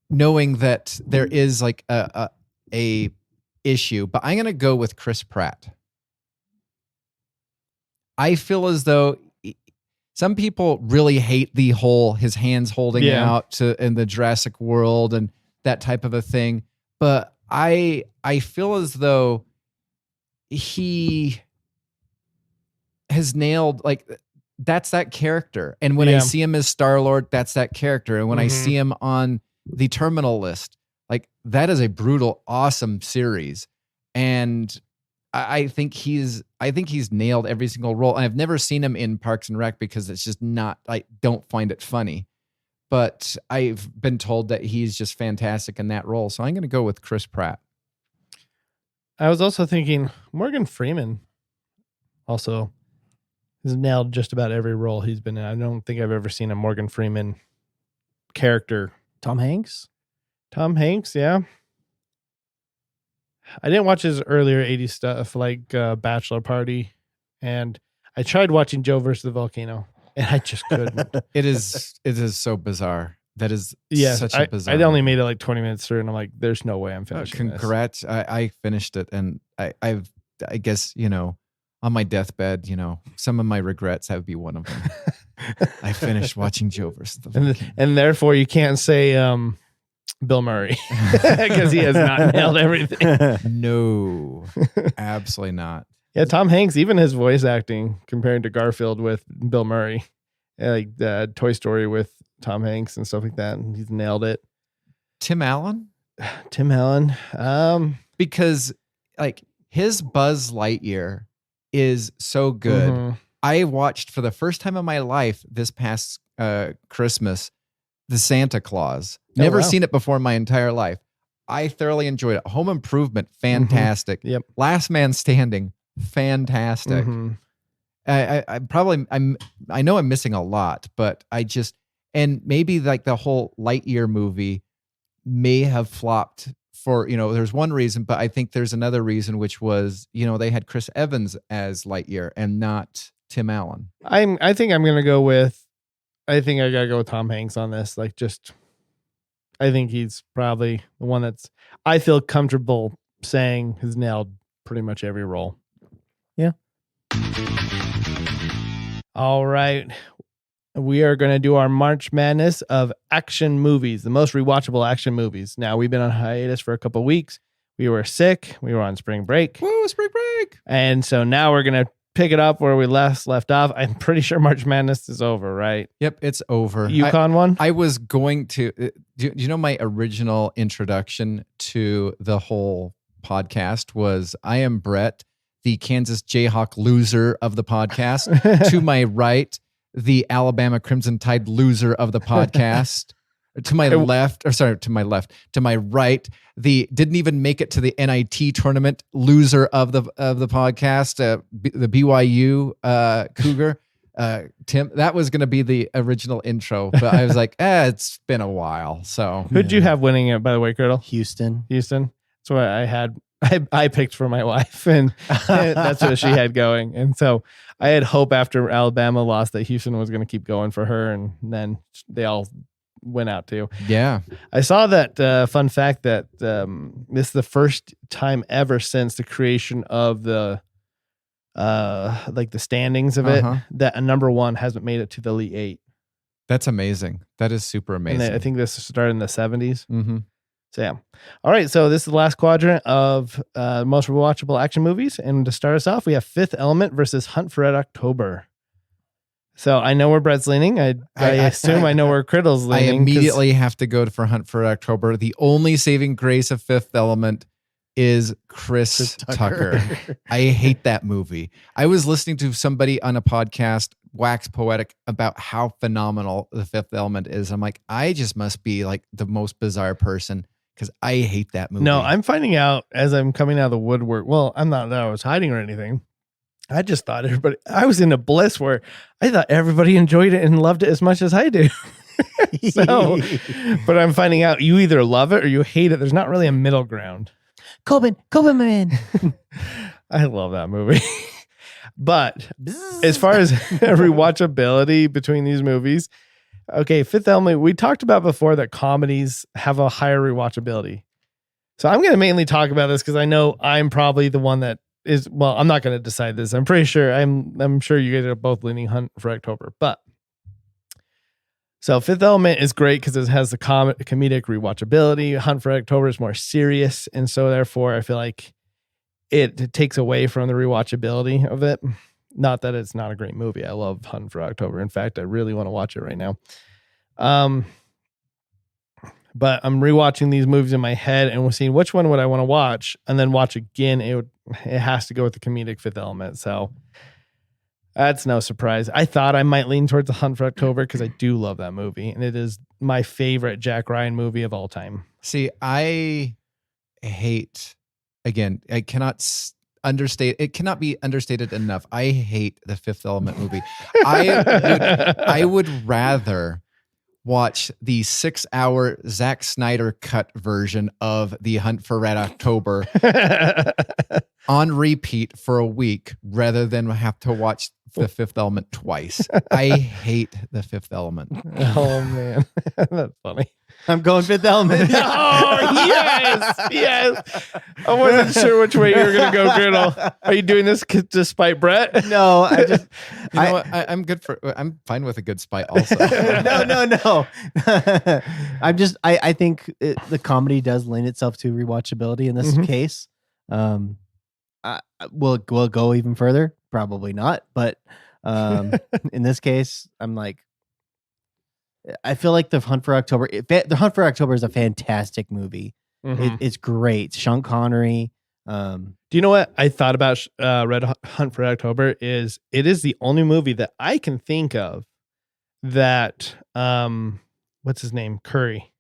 knowing that there is like a issue, but I'm going to go with Chris Pratt. I feel as though some people really hate the whole his hands holding out in the Jurassic World and that type of a thing. But I feel as though he has nailed that's that character. And when I see him as Star-Lord, that's that character. And when I see him on the Terminal List, that is a brutal, awesome series. And I think he's nailed every single role. And I've never seen him in Parks and Rec because it's just not, I don't find it funny. But I've been told that he's just fantastic in that role. So I'm going to go with Chris Pratt. I was also thinking Morgan Freeman also has nailed just about every role he's been in. I don't think I've ever seen a Morgan Freeman character. Tom Hanks? Tom Hanks, yeah. I didn't watch his earlier 80s stuff like Bachelor Party, and I tried watching Joe versus the Volcano, and I just couldn't. It is so bizarre. That is such a bizarre. I only made it like 20 minutes through, and I'm like, there's no way I'm finishing congrats. I finished it, and I guess, on my deathbed, some of my regrets, that would be one of them. I finished watching Joe versus the Volcano. And therefore you can't say Bill Murray because he has not nailed everything. No, absolutely not. Yeah, Tom Hanks, even his voice acting compared to Garfield with Bill Murray, like Toy Story with Tom Hanks and stuff like that, and he's nailed it. Tim Allen? Tim Allen. Because like his Buzz Lightyear is so good. Mhm. I watched for the first time in my life this past Christmas, the Santa Claus. Never wow. seen it before in my entire life. I thoroughly enjoyed it. Home Improvement, fantastic. Yep. Last Man Standing, fantastic. Mhm. I know I'm missing a lot, but and maybe like the whole Lightyear movie may have flopped for, there's one reason, but I think there's another reason, which was, they had Chris Evans as Lightyear and not Tim Allen. I think I'm gonna go with. I think I gotta go with Tom Hanks on this. Like, I think he's probably the one that's I feel comfortable saying has nailed pretty much every role. Yeah. All right. We are going to do our March Madness of action movies, the most rewatchable action movies. Now, we've been on hiatus for a couple of weeks. We were sick. We were on spring break. Woo, spring break. And so now we're going to pick it up where we left off. I'm pretty sure March Madness is over, right? Yep, it's over. Yukon one? I was going to, do you know my original introduction to the whole podcast was, I am Brett, the Kansas Jayhawk loser of the podcast. To my right, the Alabama Crimson Tide loser of the podcast. To my right, the didn't even make it to the NIT tournament loser of the podcast, the BYU Cougar. Tim, that was going to be the original intro, but I was like, it's been a while. So Who'd you have winning it, by the way, Curdle? Houston. That's what I had. I picked for my wife, and that's what she had going. And so I had hope after Alabama lost that Houston was going to keep going for her, and then they all went out too. Yeah. I saw that fun fact that this is the first time ever since the creation of the like the standings of it that a number one hasn't made it to the Elite Eight. That's amazing. That is super amazing. And I think this started in the 70s. Mm-hmm. So yeah. All right. So this is the last quadrant of most rewatchable action movies. And to start us off, we have Fifth Element versus Hunt for Red October. So I know where Brett's leaning. I assume I know where Criddle's leaning. I immediately have to go for Hunt for October. The only saving grace of Fifth Element is Chris Tucker. I hate that movie. I was listening to somebody on a podcast wax poetic about how phenomenal The Fifth Element is. I'm like, I just must be like the most bizarre person because I hate that movie. No, I'm finding out as I'm coming out of the woodwork. Well, I'm not that I was hiding or anything. I just thought I was in a bliss where I thought everybody enjoyed it and loved it as much as I do. So, but I'm finding out you either love it or you hate it. There's not really a middle ground. Coben, man. I love that movie. But as far as rewatchability between these movies, okay, Fifth Element, we talked about before that comedies have a higher rewatchability. So I'm going to mainly talk about this because I know I'm probably the one that is, well, I'm not going to decide this. I'm pretty sure, I'm sure you guys are both leaning Hunt for October. But so Fifth Element is great because it has the comedic rewatchability. Hunt for October is more serious. And so therefore, I feel like it takes away from the rewatchability of it. Not that it's not a great movie. I love Hunt for October. In fact, I really want to watch it right now. But I'm rewatching these movies in my head and we're seeing which one would I want to watch and then watch again. It has to go with the comedic Fifth Element. So that's no surprise. I thought I might lean towards the Hunt for October because I do love that movie. And it is my favorite Jack Ryan movie of all time. See, I hate, again, I cannot understate, it cannot be understated enough. I hate the Fifth Element movie. I would rather watch the 6-hour Zack Snyder cut version of the Hunt for Red October on repeat for a week rather than have to watch the Fifth Element twice. I hate the Fifth Element. Oh man, that's funny. I'm going Fifth Element. Oh yes. I wasn't sure which way you were going to go, Griddle. Are you doing this despite Brett? No, I just. You know what? I'm fine with a good spite also. No. I think the comedy does lend itself to rewatchability in this case. Will go even further? Probably not. But in this case, I'm like, I feel like the Hunt for October is a fantastic movie. It's great. Sean Connery. Do you know what I thought about Red Hunt for October? It is the only movie that I can think of that what's his name? Curry.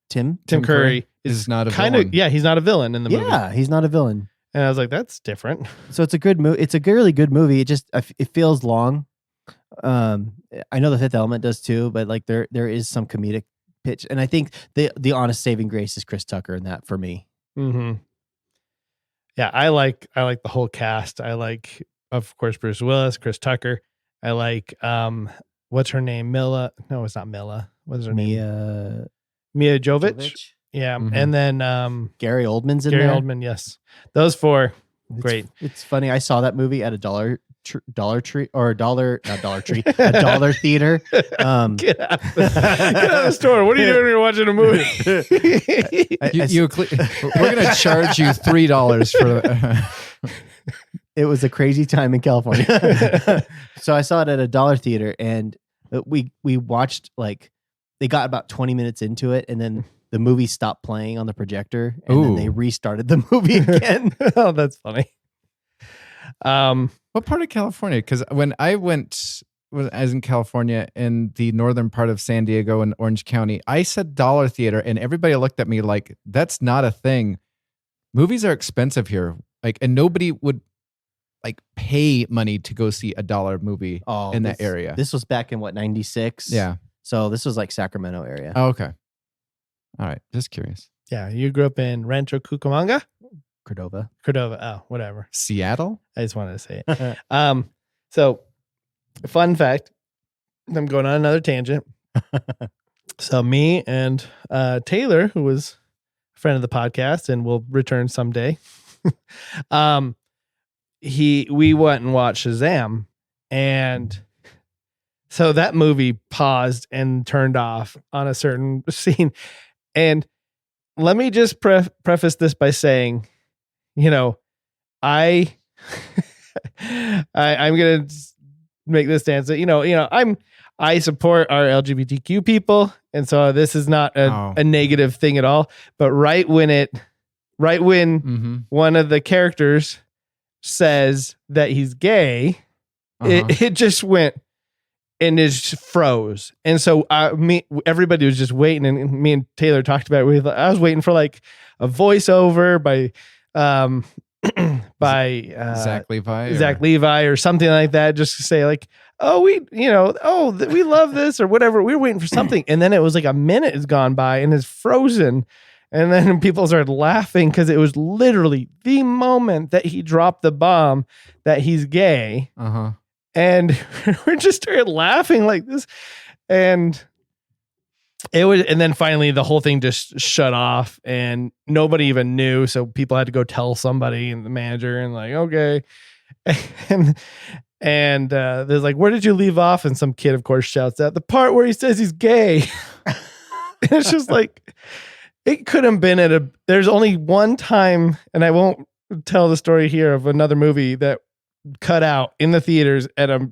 Tim Curry is not a kind villain. of he's not a villain in the movie. Yeah, he's not a villain. And I was like, that's different. So it's a good movie. It's a really good movie. It feels long. I know The Fifth Element does too, but like there is some comedic pitch, and I think the honest saving grace is Chris Tucker in that for me. Mm-hmm. Yeah, I like the whole cast. I like, of course, Bruce Willis, Chris Tucker. I like what's her name? Mila. No, it's not Mila. What's her name? Mia Jovovich. Yeah, and then Gary Oldman's in Gary there. Oldman. Yes, those four. Great. It's funny. I saw that movie at a Dollar Tree or a Dollar Theater. Get out of the store. What are you doing when you're watching a movie? We're going to charge you $3 for. It was a crazy time in California. So I saw it at a Dollar Theater, and we watched they got about 20 minutes into it, and then the movie stopped playing on the projector, and then they restarted the movie again. Oh, that's funny. What part of California? Because when I went, as in California, in the northern part of San Diego and Orange County, I said Dollar Theater, and everybody looked at me like, that's not a thing. Movies are expensive here. And nobody would pay money to go see a dollar movie in that area. This was back in 96? Yeah. So this was Sacramento area. Oh, okay. All right. Just curious. Yeah. You grew up in Rancho Cucamonga? Cordova. Oh, whatever. Seattle? I just wanted to say it. So, fun fact. I'm going on another tangent. So me and Taylor, who was a friend of the podcast and will return someday, we went and watched Shazam, and so that movie paused and turned off on a certain scene. And let me just preface this by saying, I'm gonna make this stance that I support our LGBTQ people, and so this is not a negative thing at all. But right when one of the characters says that he's gay, it just went and it just froze. And so everybody was just waiting, and me and Taylor talked about it. I was waiting for a voiceover by Zach Levi, Zach Levi or something like that, just to say we love this or whatever. We were waiting for something, and then it was a minute has gone by and it's frozen, and then people started laughing because it was literally the moment that he dropped the bomb that he's gay, and we just started laughing like this, and then finally the whole thing just shut off, and nobody even knew. So people had to go tell somebody, and the manager, and okay. And there's where did you leave off? And some kid, of course, shouts out the part where he says he's gay. And it's just it could have been there's only one time, and I won't tell the story here, of another movie that cut out in the theaters at a,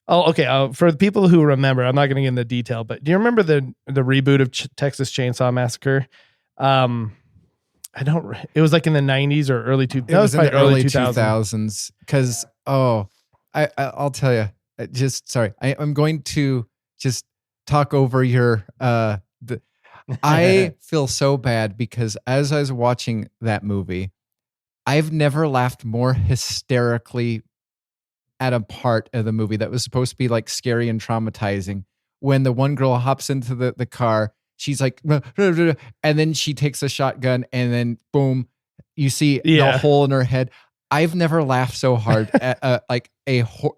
for the people who remember, I'm not going to get into detail, but do you remember the reboot of Texas Chainsaw Massacre? It was in the 90s or early 2000s. It was in the early 2000s. Because, I'll tell you, I'm going to just talk over your, I feel so bad because as I was watching that movie, I've never laughed more hysterically at a part of the movie that was supposed to be scary and traumatizing. When the one girl hops into the car, she's and then she takes a shotgun, and then boom, you see the hole in her head. I've never laughed so hard at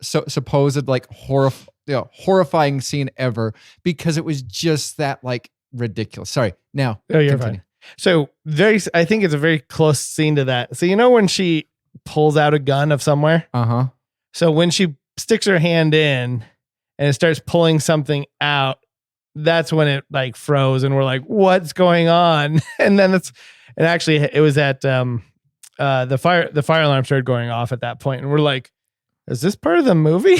supposed horrifying scene ever, because it was just that ridiculous. Sorry. Now, you're continue. fine. So I think it's a very close scene to that. So when she pulls out a gun of somewhere. So when she sticks her hand in and it starts pulling something out, that's when it froze, and we're what's going on? And then it was at the fire alarm started going off at that point, and we're is this part of the movie?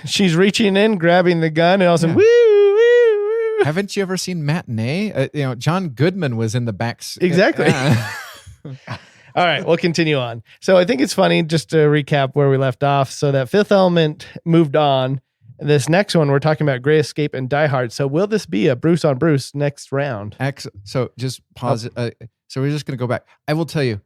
She's reaching in, grabbing the gun, and all of a sudden, woo, woo, woo. Haven't you ever seen Matinee? John Goodman was in the back. Exactly. All right, we'll continue on. So I think it's funny, just to recap where we left off. So that Fifth Element moved on. This next one, we're talking about Great Escape and Die Hard. So will this be a Bruce on Bruce next round? So just pause. So we're just going to go back. I will tell you,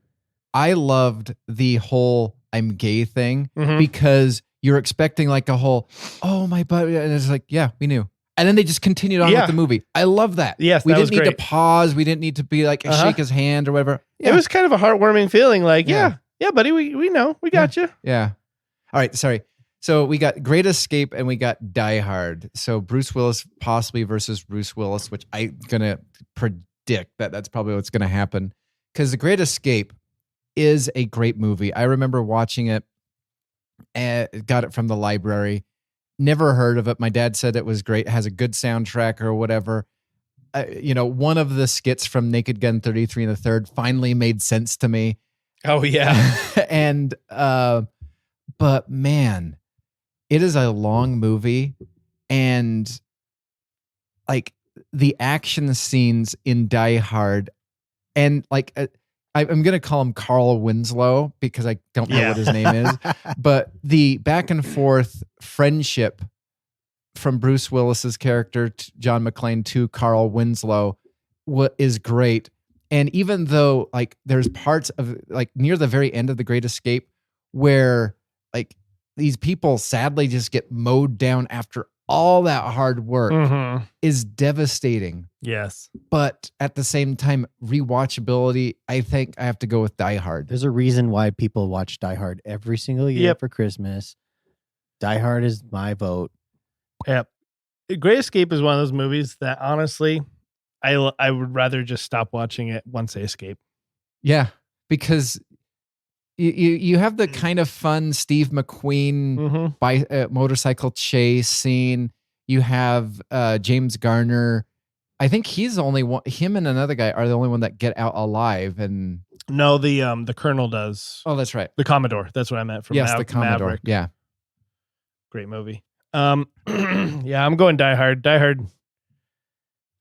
I loved the whole I'm gay thing because you're expecting like a whole, oh my butt. And it's like, yeah, we knew. And then they just continued on with the movie. I love that. Yes, we that didn't was need great. to pause. We didn't need to be like shake his hand or whatever. It was kind of a heartwarming feeling. Like, yeah, buddy, we know, we got you. Yeah. All right. Sorry. So we got Great Escape and we got Die Hard. So Bruce Willis possibly versus Bruce Willis, which I'm gonna predict that's probably what's gonna happen because The Great Escape is a great movie. I remember watching it. Got it from the library. Never heard of it. My dad said it was great. It has a good soundtrack or whatever. One of the skits from Naked Gun 33 and the Third finally made sense to me. Oh yeah. And but man, it is a long movie, and like the action scenes in Die Hard, and like I'm gonna call him Carl Winslow because I don't know what his name is, but the back and forth friendship from Bruce Willis's character, John McClane, to Carl Winslow is great. And even though like there's parts of like near the very end of The Great Escape where like these people sadly just get mowed down after all that hard work is devastating. Yes. But at the same time, rewatchability, I think I have to go with Die Hard. There's a reason why people watch Die Hard every single year for Christmas. Die Hard is my vote. Yep. Great Escape is one of those movies that honestly, I would rather just stop watching it once they escape. Yeah, because you have the kind of fun Steve McQueen motorcycle chase scene. You have James Garner. I think he's the only one. Him and another guy are the only one that get out alive. And no, the Colonel does. Oh, that's right. The Commodore. That's what I meant. From the Commodore. Maverick. Yeah, great movie. Yeah, I'm going Die Hard. Die Hard.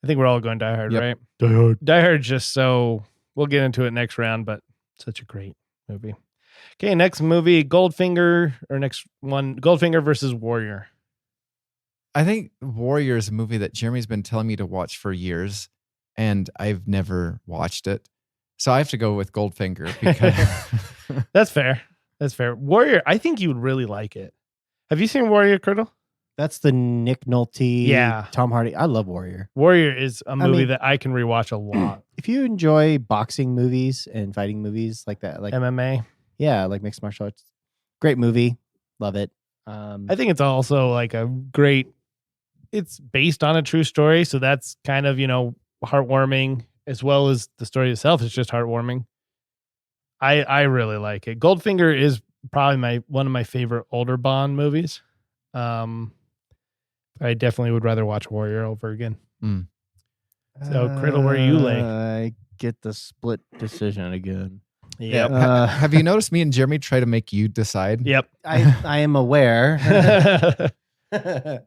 I think we're all going Die Hard, right? Die Hard. Die Hard. Just so we'll get into it next round, but such a great movie. Okay, next movie, Goldfinger, or next one, Goldfinger versus Warrior. I think Warrior is a movie that Jeremy's been telling me to watch for years, and I've never watched it. So I have to go with Goldfinger because That's fair. That's fair. Warrior, I think you would really like it. Have you seen Warrior, Curdle? That's the Nick Nolte, Tom Hardy. I love Warrior. Warrior is a movie that I can rewatch a lot. If you enjoy boxing movies and fighting movies like that, like MMA. Yeah, like mixed martial arts. Great movie. Love it. I think it's also like a great, it's based on a true story. So that's kind of, heartwarming as well as the story itself is just heartwarming. I really like it. Goldfinger is probably one of my favorite older Bond movies. I definitely would rather watch Warrior over again. So Criddle, where you lay? I get the split decision again. Yeah. Have you noticed me and Jeremy try to make you decide? Yep. I am aware. I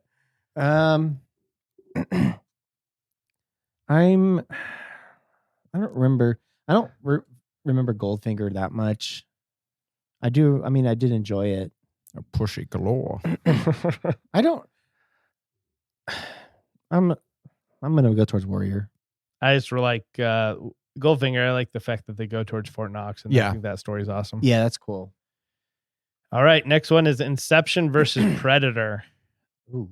don't remember. I don't remember Goldfinger that much. I do. I mean, I did enjoy it. Pushy galore. I don't. I'm gonna go towards Warrior. I just like Goldfinger. I like the fact that they go towards Fort Knox, and I think that story is awesome. Yeah, that's cool. All right, next one is Inception versus Predator. Ooh.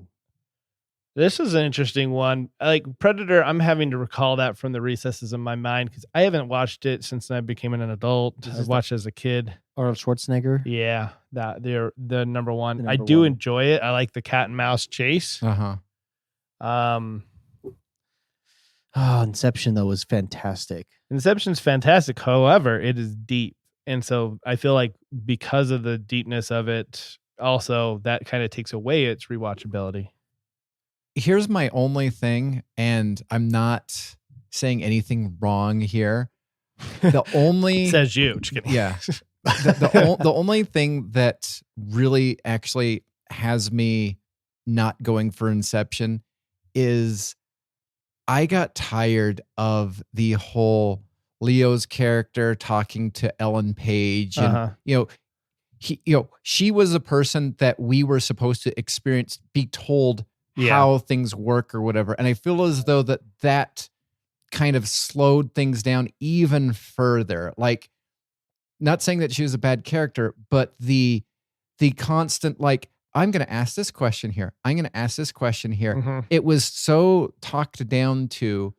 This is an interesting one. Like Predator, I'm having to recall that from the recesses of my mind because I haven't watched it since I became an adult. I watched it as a kid. Arnold Schwarzenegger. Yeah, that they're the number one. The I number do one. enjoy it. I like the cat and mouse chase. Inception though was fantastic. Inception's fantastic. However, it is deep. And so I feel like because of the deepness of it, also that kind of takes away its rewatchability. Here's my only thing, and I'm not saying anything wrong here. The only says you. Just kidding. Yeah. The only thing that really actually has me not going for Inception is I got tired of the whole Leo's character talking to Ellen Page, and she was a person that we were supposed to be told how things work or whatever. And I feel as though that kind of slowed things down even further. Like, not saying that she was a bad character, but the constant, like, I'm going to ask this question here. I'm going to ask this question here. Mm-hmm. It was so talked down to,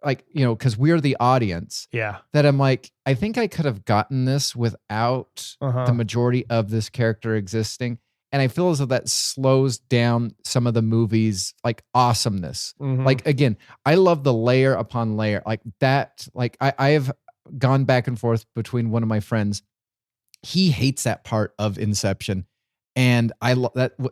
like, because we're the audience. Yeah. That I'm like, I think I could have gotten this without the majority of this character existing. And I feel as though that slows down some of the movie's like awesomeness. Mm-hmm. Like, again, I love the layer upon layer like that. Like I have gone back and forth between one of my friends. He hates that part of Inception. And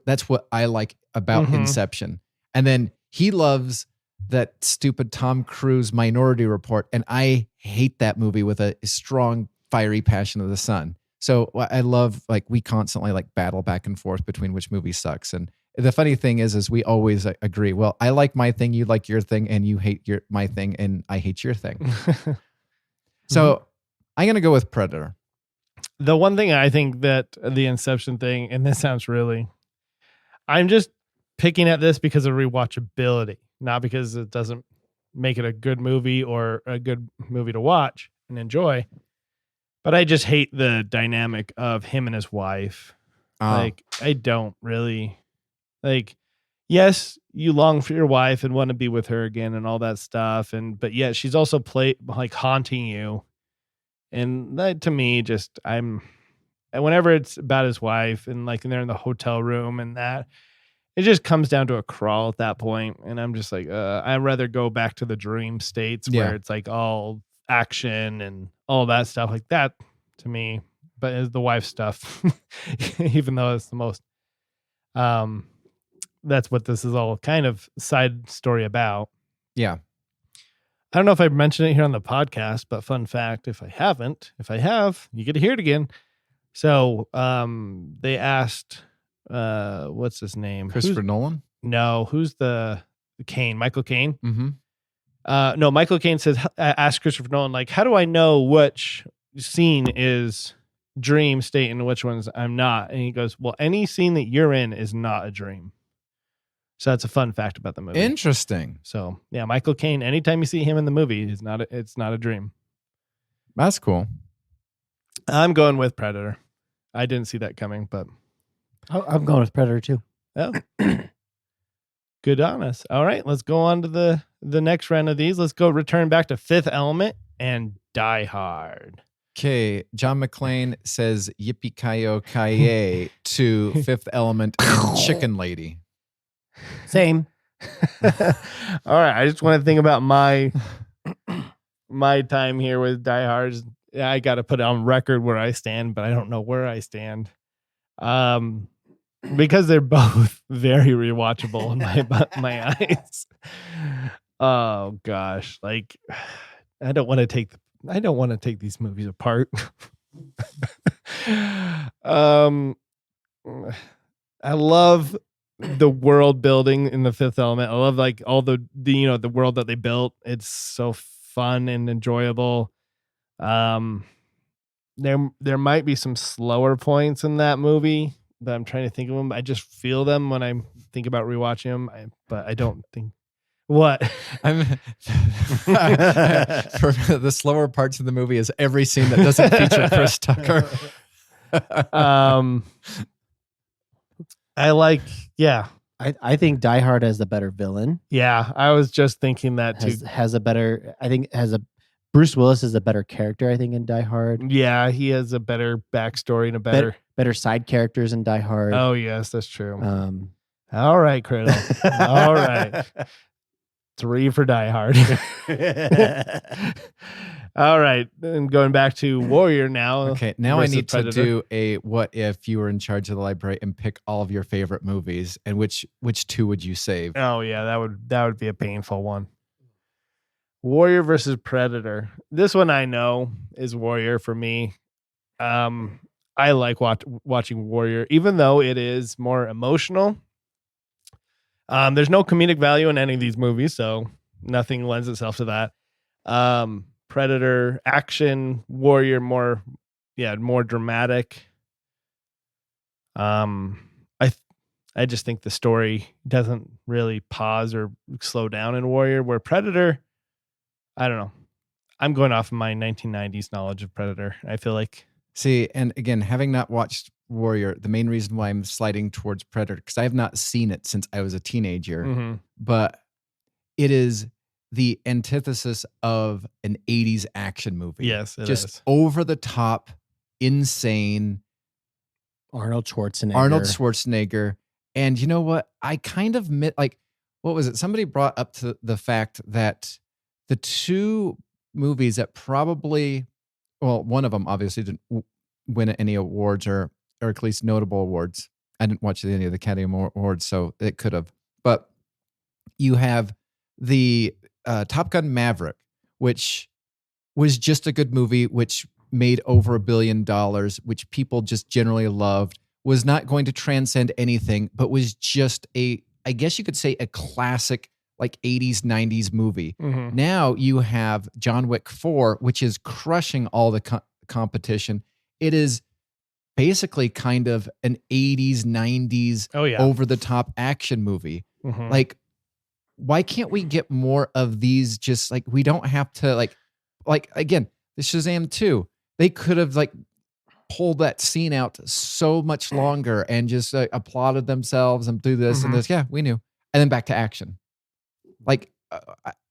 that's what I like about Inception. And then he loves that stupid Tom Cruise Minority Report. And I hate that movie with a strong, fiery passion of the sun. So I love, like, we constantly like battle back and forth between which movie sucks. And the funny thing is we always agree. Well, I like my thing, you like your thing, and you hate my thing, and I hate your thing. So I'm going to go with Predator. The one thing I think that the Inception thing, and this sounds I'm just picking at this because of rewatchability, not because it doesn't make it a good movie or a good movie to watch and enjoy. But I just hate the dynamic of him and his wife. Like, I don't really like, yes, you long for your wife and want to be with her again and all that stuff. But yet she's also haunting you. And that, to me, just and whenever it's about his wife and they're in the hotel room and that, it just comes down to a crawl at that point. And I'm just like, I'd rather go back to the dream states where it's like all action and all that stuff like that to me. But it's the wife stuff, even though it's the most, that's what this is all kind of side story about. Yeah. I don't know if I mentioned it here on the podcast, but fun fact, if I have, you get to hear it again. So they asked, what's his name? Christopher Nolan? No, who's the Caine? Michael Caine? Mm-hmm. No, Michael Caine says, ask Christopher Nolan, like, how do I know which scene is dream state and which ones I'm not? And he goes, well, any scene that you're in is not a dream. So that's a fun fact about the movie. Interesting. So yeah, Michael Caine, anytime you see him in the movie, it's not a dream. That's cool. I'm going with Predator. I didn't see that coming, but I'm going with Predator too. Oh. Good on us. All right, let's go on to the next round of these. Let's go return back to Fifth Element and Die Hard. Okay, John McClane says yippee-ki-yo-ki-yay to Fifth Element and Chicken Lady. Same. All right, I just want to think about my time here with Die Hard. I got to put it on record where I stand, but I don't know where I stand. Because they're both very rewatchable in my eyes. Oh gosh, like I don't want to take these movies apart. I love the world building in the Fifth Element. I love like all the world that they built. It's so fun and enjoyable. There might be some slower points in that movie, but I'm trying to think of them. I just feel them when I think about rewatching them, but I don't think. What? For the slower parts of the movie is every scene that doesn't feature Chris Tucker. I like, yeah. I think Die Hard has the better villain. Yeah, I was just thinking that too. Bruce Willis is a better character, I think, in Die Hard. Yeah, he has a better backstory and a better side characters in Die Hard. Oh yes, that's true. All right, Criddle. All right. 3 for Die Hard. All right. And going back to Warrior now. Okay, now I need to do a what if you were in charge of the library and pick all of your favorite movies, and which 2 would you save? Oh yeah, that would be a painful one. Warrior versus Predator. This one I know is Warrior for me. I like watching Warrior, even though it is more emotional. There's no comedic value in any of these movies, so Nothing lends itself to that. Predator, action, warrior, more dramatic. I just think the story doesn't really pause or slow down in Warrior, where Predator, I don't know. I'm going off of my 1990s knowledge of Predator. I feel like. See, and again, having not watched Warrior, the main reason why I'm sliding towards Predator, because I have not seen it since I was a teenager, but it is the antithesis of an 80s action movie. Yes, it just is. over the top, insane. Arnold Schwarzenegger. And you know what? I kind of what was it? Somebody brought up to the fact that the two movies that probably, well, one of them obviously didn't win any awards or at least notable awards. I didn't watch any of the Academy Awards, so it could have. But you have the Top Gun Maverick, which was just a good movie, which made over $1 billion, which people just generally loved, was not going to transcend anything, but was just I guess you could say, a classic like 80s, 90s movie. Now you have John Wick 4, which is crushing all the competition. It is basically kind of an 80s, 90s over the top action movie. Like, why can't we get more of these? Just like, we don't have to like again, the Shazam 2, they could have like pulled that scene out so much longer and just applauded themselves and do this and this. Yeah, we knew. And then back to action. Like,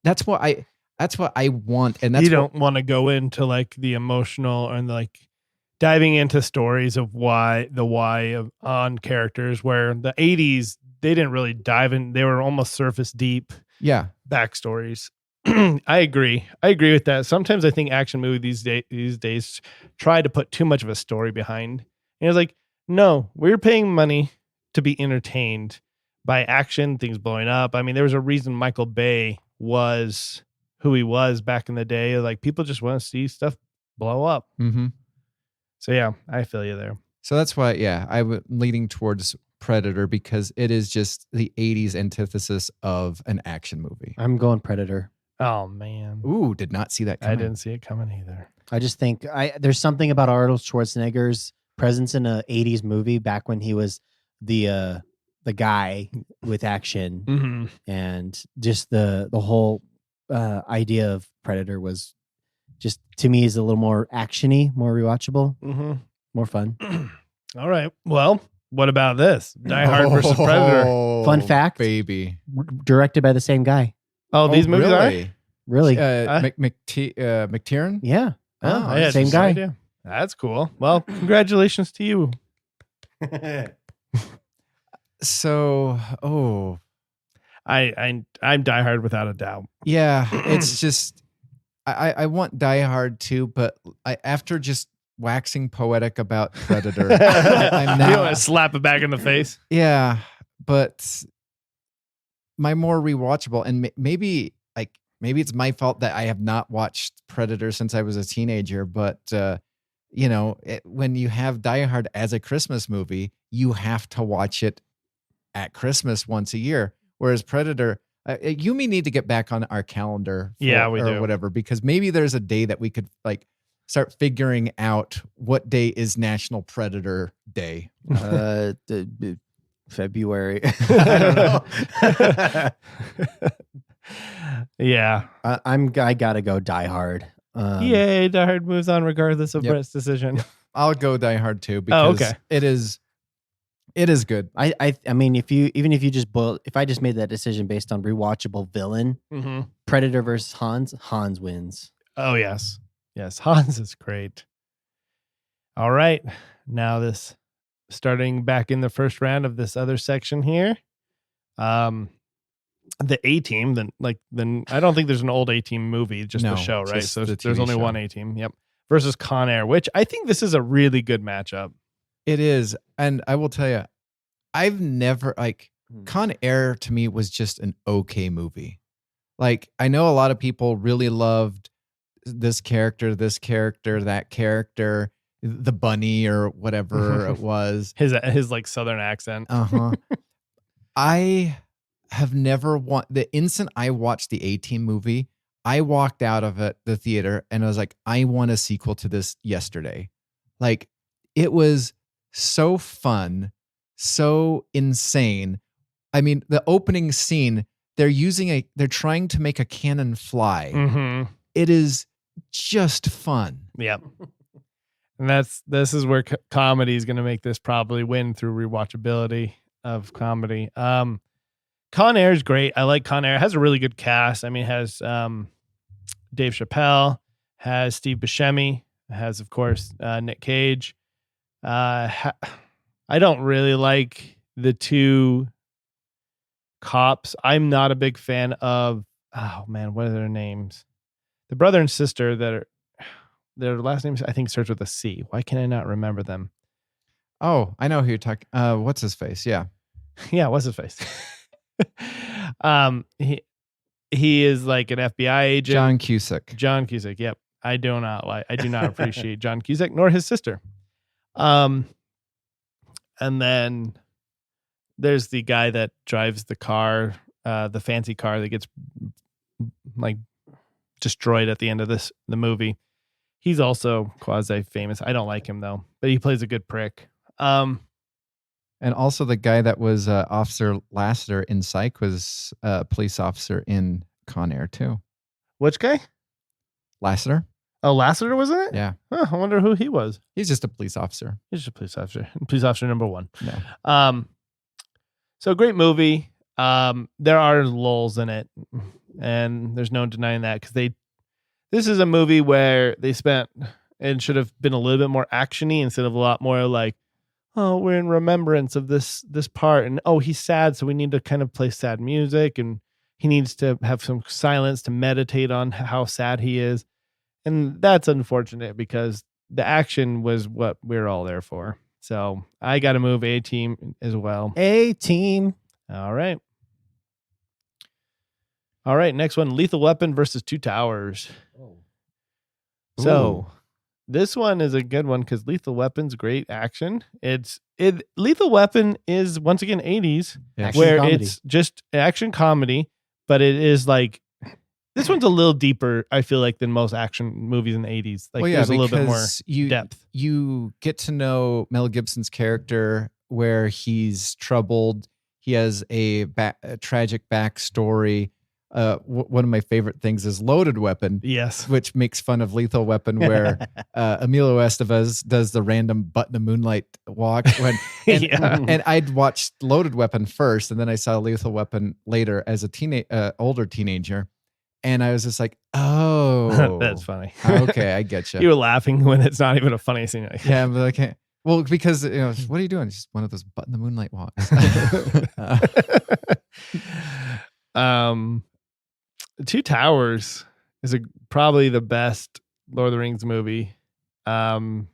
that's what I want. And that's you don't want to go into like the emotional and like diving into stories of why on characters, where the 80s, they didn't really dive in. They were almost surface deep. Yeah. Backstories. I agree with that. Sometimes I think action movies these days try to put too much of a story behind. And it's like, no, we're paying money to be entertained by action, things blowing up. I mean, there was a reason Michael Bay was who he was back in the day. Like, people just want to see stuff blow up. So yeah, I feel you there. So that's why, I'm leaning towards Predator, because it is just the 80s antithesis of an action movie. I'm going Predator. Oh man. Ooh, did not see that coming. I didn't see it coming either. I just think there's something about Arnold Schwarzenegger's presence in a 80s movie back when he was the guy with action, and just the whole idea of Predator was just, to me, is a little more actiony, more rewatchable, more fun. All right. Well, what about this? Die Hard versus Predator. Fun fact, baby. Directed by the same guy. Oh, these movies really? Really? McTiernan? Yeah. Oh, same guy. Idea. That's cool. Well, congratulations to you. So, I'm Die Hard without a doubt. Yeah, it's just I want Die Hard too, but after just waxing poetic about Predator, I'm now, you want to slap it back in the face. Yeah, but my more rewatchable, and maybe it's my fault that I have not watched Predator since I was a teenager, but when you have Die Hard as a Christmas movie, you have to watch it at Christmas once a year. Whereas Predator, you may need to get back on our calendar. We do. Whatever, because maybe there's a day that we could start figuring out what day is National Predator Day. February. I don't know. Yeah. I gotta go Die Hard. Yay, Die Hard moves on regardless of Brett's decision. Yep. I'll go Die Hard too, because it is good. I mean, if I just made that decision based on rewatchable villain, Predator versus Hans wins. Oh yes, Hans is great. All right, now starting back in the first round of this other section here, the A-Team. Then I don't think there's an old A-Team movie, just the show, right? So there's only one A-Team. Yep. Versus Con Air, which I think this is a really good matchup. It is. And I will tell you, I've never Con Air to me was just an okay movie. Like, I know a lot of people really loved this character, that character, the bunny or whatever it was. His like Southern accent. I have never the instant I watched the A-Team movie, I walked out of the theater and I was like, I want a sequel to this yesterday. Like, it was so fun, so insane. I mean, the opening scene, they're trying to make a cannon fly. Mm-hmm. It is just fun. Yep. And this is where comedy is going to make this probably win through rewatchability of comedy. Con Air is great. I like Con Air. It has a really good cast. I mean, it has Dave Chappelle, has Steve Buscemi, has, of course, Nick Cage. I don't really like the two cops. I'm not a big fan of, oh man, what are their names? The brother and sister that are, their last names, I think, starts with a C. Why can I not remember them? Oh, I know who you're talking. What's his face? Yeah. Yeah, what's his face? He is like an FBI agent. John Cusack. John Cusack. Yep. I do not appreciate John Cusack nor his sister. And then there's the guy that drives the car, the fancy car that gets like destroyed at the end of the movie. He's also quasi famous. I don't like him though, but he plays a good prick. And also the guy that was Officer Lassiter in Psych was a police officer in Con Air too. Which guy? Lassiter. Oh, Lassiter was in it? Yeah. Huh, I wonder who he was. He's just a police officer. He's just a police officer. Police officer number 1. No. So great movie. There are lulls in it, and there's no denying that because this is a movie where they spent and should have been a little bit more actiony instead of a lot more like, oh, we're in remembrance of this part, and oh, he's sad, so we need to kind of play sad music, and he needs to have some silence to meditate on how sad he is, and that's unfortunate because the action was what we're all there for. So I got to move A-Team as well. A-Team. All right. Next one, Lethal Weapon versus Two Towers. So this one is a good one because Lethal Weapon's great action. Lethal Weapon is once again 80s, where it's just action comedy, but it is like this one's a little deeper, I feel like, than most action movies in the 80s. Like there's a little bit more depth. You get to know Mel Gibson's character, where he's troubled. He has a tragic backstory. One of my favorite things is Loaded Weapon. Yes. Which makes fun of Lethal Weapon, where Emilio Estevez does the random butt in the moonlight walk. And I'd watched Loaded Weapon first, and then I saw Lethal Weapon later as a older teenager. And I was just like, oh. That's funny. Okay, I get you. You were laughing when it's not even a funny scene. Yeah, I'm like, well, because, what are you doing? It's just one of those butt in the moonlight walks. Two Towers is probably the best Lord of the Rings movie. And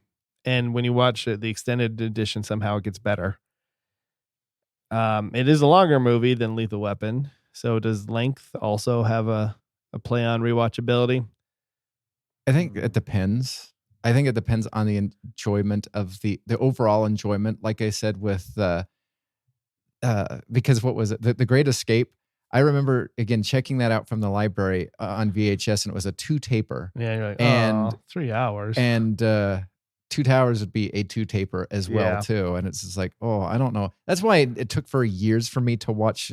when you watch it, the extended edition, somehow it gets better. It is a longer movie than Lethal Weapon. So does length also have a play on rewatchability? I think it depends. I think it depends on the enjoyment of the overall enjoyment. Like I said, with because what was it? The Great Escape. I remember again checking that out from the library on VHS, and it was a 2-taper. Yeah, you're like, 3 hours. And Two Towers would be a 2-taper as well too. And it's just like, oh, I don't know. That's why it took for years for me to watch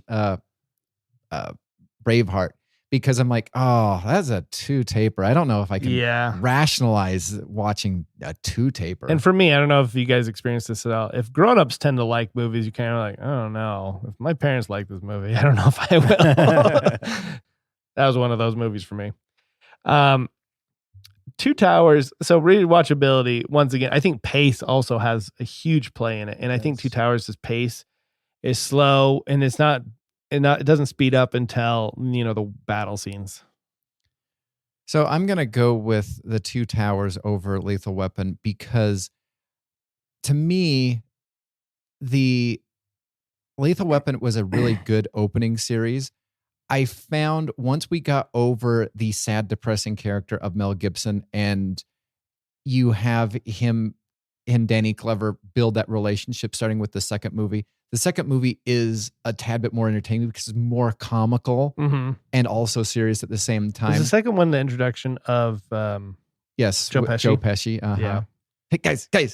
Braveheart, because I'm like, oh, that's a 2-taper. I don't know if I can rationalize watching a 2-taper. And for me, I don't know if you guys experience this at all. If grown-ups tend to like movies, you kind of like, I don't know. If my parents like this movie, I don't know if I will. That was one of those movies for me. Two Towers. So rewatchability, once again, I think pace also has a huge play in it. And I think Two Towers' pace is slow, and it doesn't speed up until, the battle scenes. So I'm going to go with the Two Towers over Lethal Weapon, because to me, the Lethal Weapon was a really good opening series. I found once we got over the sad, depressing character of Mel Gibson, and you have him and Danny Glover build that relationship starting with the second movie. The second movie is a tad bit more entertaining because it's more comical and also serious at the same time. Is the second one the introduction of yes, Joe Pesci? Joe Pesci. Yeah. Hey guys. Okay.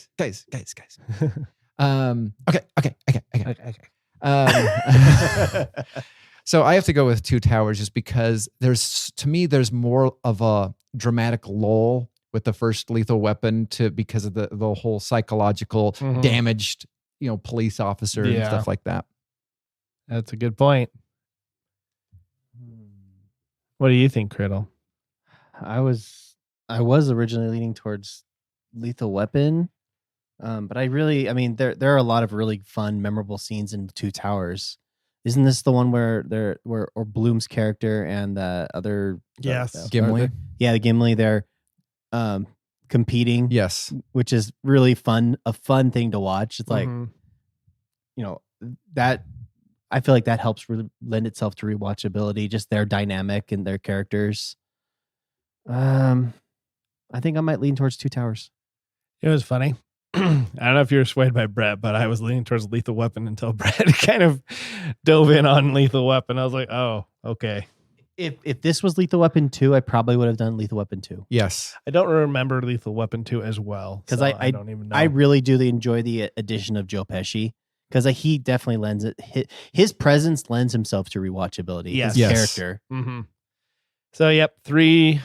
So I have to go with Two Towers just because there's more of a dramatic lull with the first Lethal Weapon because of the whole psychological damaged, police officer and stuff like that. That's a good point. What do you think, Criddle? I was originally leaning towards Lethal Weapon, but there are a lot of really fun, memorable scenes in Two Towers. Isn't this the one where Bloom's character and the other Gimli? The Gimli, they're competing. Yes, which is really fun. A fun thing to watch. It's like that. I feel like that helps lend itself to rewatchability. Just their dynamic and their characters. I think I might lean towards Two Towers. It was funny. I don't know if you were swayed by Brett, but I was leaning towards Lethal Weapon until Brett kind of dove in on Lethal Weapon. I was like, oh, okay. If this was Lethal Weapon 2, I probably would have done Lethal Weapon 2. Yes. I don't remember Lethal Weapon 2 as well. Because so I don't even know. I really do enjoy the addition of Joe Pesci. Because he definitely lends it. His presence lends himself to rewatchability. Yes. His character. Mm-hmm. So, yep, 3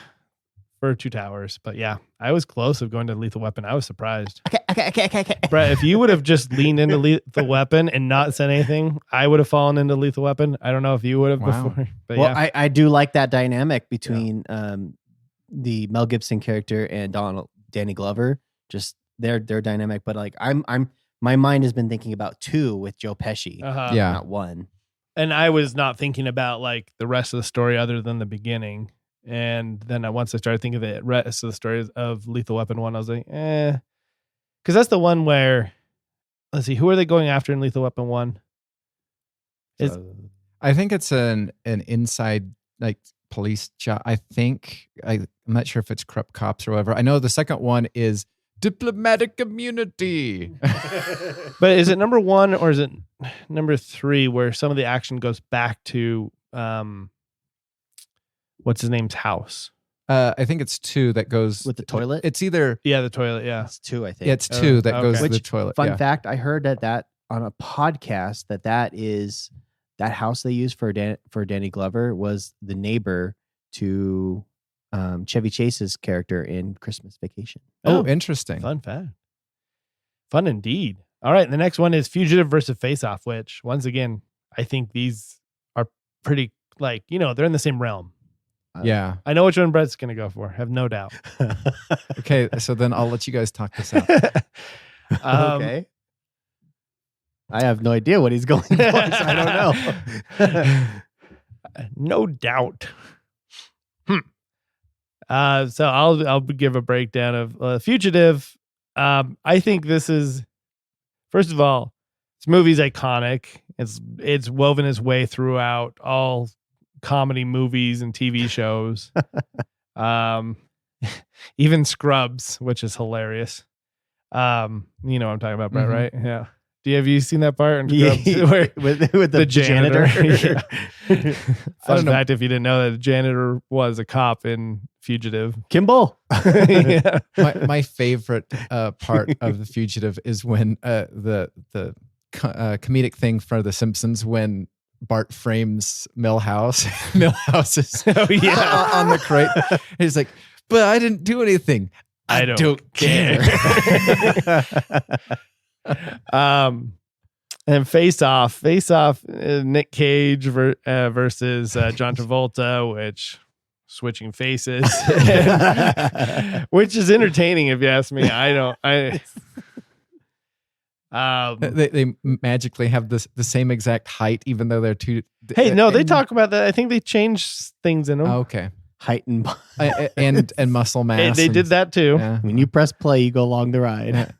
for Two Towers. But yeah, I was close of going to Lethal Weapon. I was surprised. Okay. Brett, if you would have just leaned into Lethal Weapon and not said anything, I would have fallen into Lethal Weapon. I don't know if you would have before. But well, yeah. I do like that dynamic between the Mel Gibson character and Danny Glover. Just their dynamic. But like my mind has been thinking about 2 with Joe Pesci. Not 1. And I was not thinking about like the rest of the story other than the beginning. And then once I started thinking of the rest of the story of Lethal Weapon 1, I was like, because that's the one where, let's see, who are they going after in Lethal Weapon 1? I think it's an inside like police job. I think I'm not sure if it's corrupt cops or whatever. I know the second one is diplomatic immunity. But is it number 1 or is it number 3 where some of the action goes back to what's his name's house? I think it's 2 that goes with the toilet. It's either the toilet. Yeah, it's 2. I think it's 2 that goes to the toilet. Fun fact: I heard that on a podcast that is that house they used for Danny Glover was the neighbor to Chevy Chase's character in Christmas Vacation. Oh, interesting. Fun fact. Fun indeed. All right, the next one is Fugitive versus Face Off, which once again I think these are pretty they're in the same realm. Yeah. I know which one Brett's going to go for. Have no doubt. Okay. So then I'll let you guys talk this out. Okay. I have no idea what he's going for, so I don't know. No doubt. So I'll give a breakdown of Fugitive. I think this is, first of all, this movie's iconic. It's woven its way throughout all comedy movies and TV shows. Even Scrubs, which is hilarious. You know what I'm talking about, Brett, right? Yeah. Have you seen that part in Scrubs where, with the janitor? Fun fact, if you didn't know that the janitor was a cop in Fugitive. Kimball. Yeah. My favorite part of The Fugitive is when the comedic thing for The Simpsons when Bart frames Milhouse. Milhouse is on the crate. He's like, but I didn't do anything. I don't care. And Face Off, Nick Cage versus John Travolta, which switching faces, which is entertaining if you ask me. They magically have the same exact height, even though they're two. Hey, no, they talk about that. I think they changed things in them. Oh, okay. Height and muscle mass. They did that too. Yeah. When you press play, you go along the ride.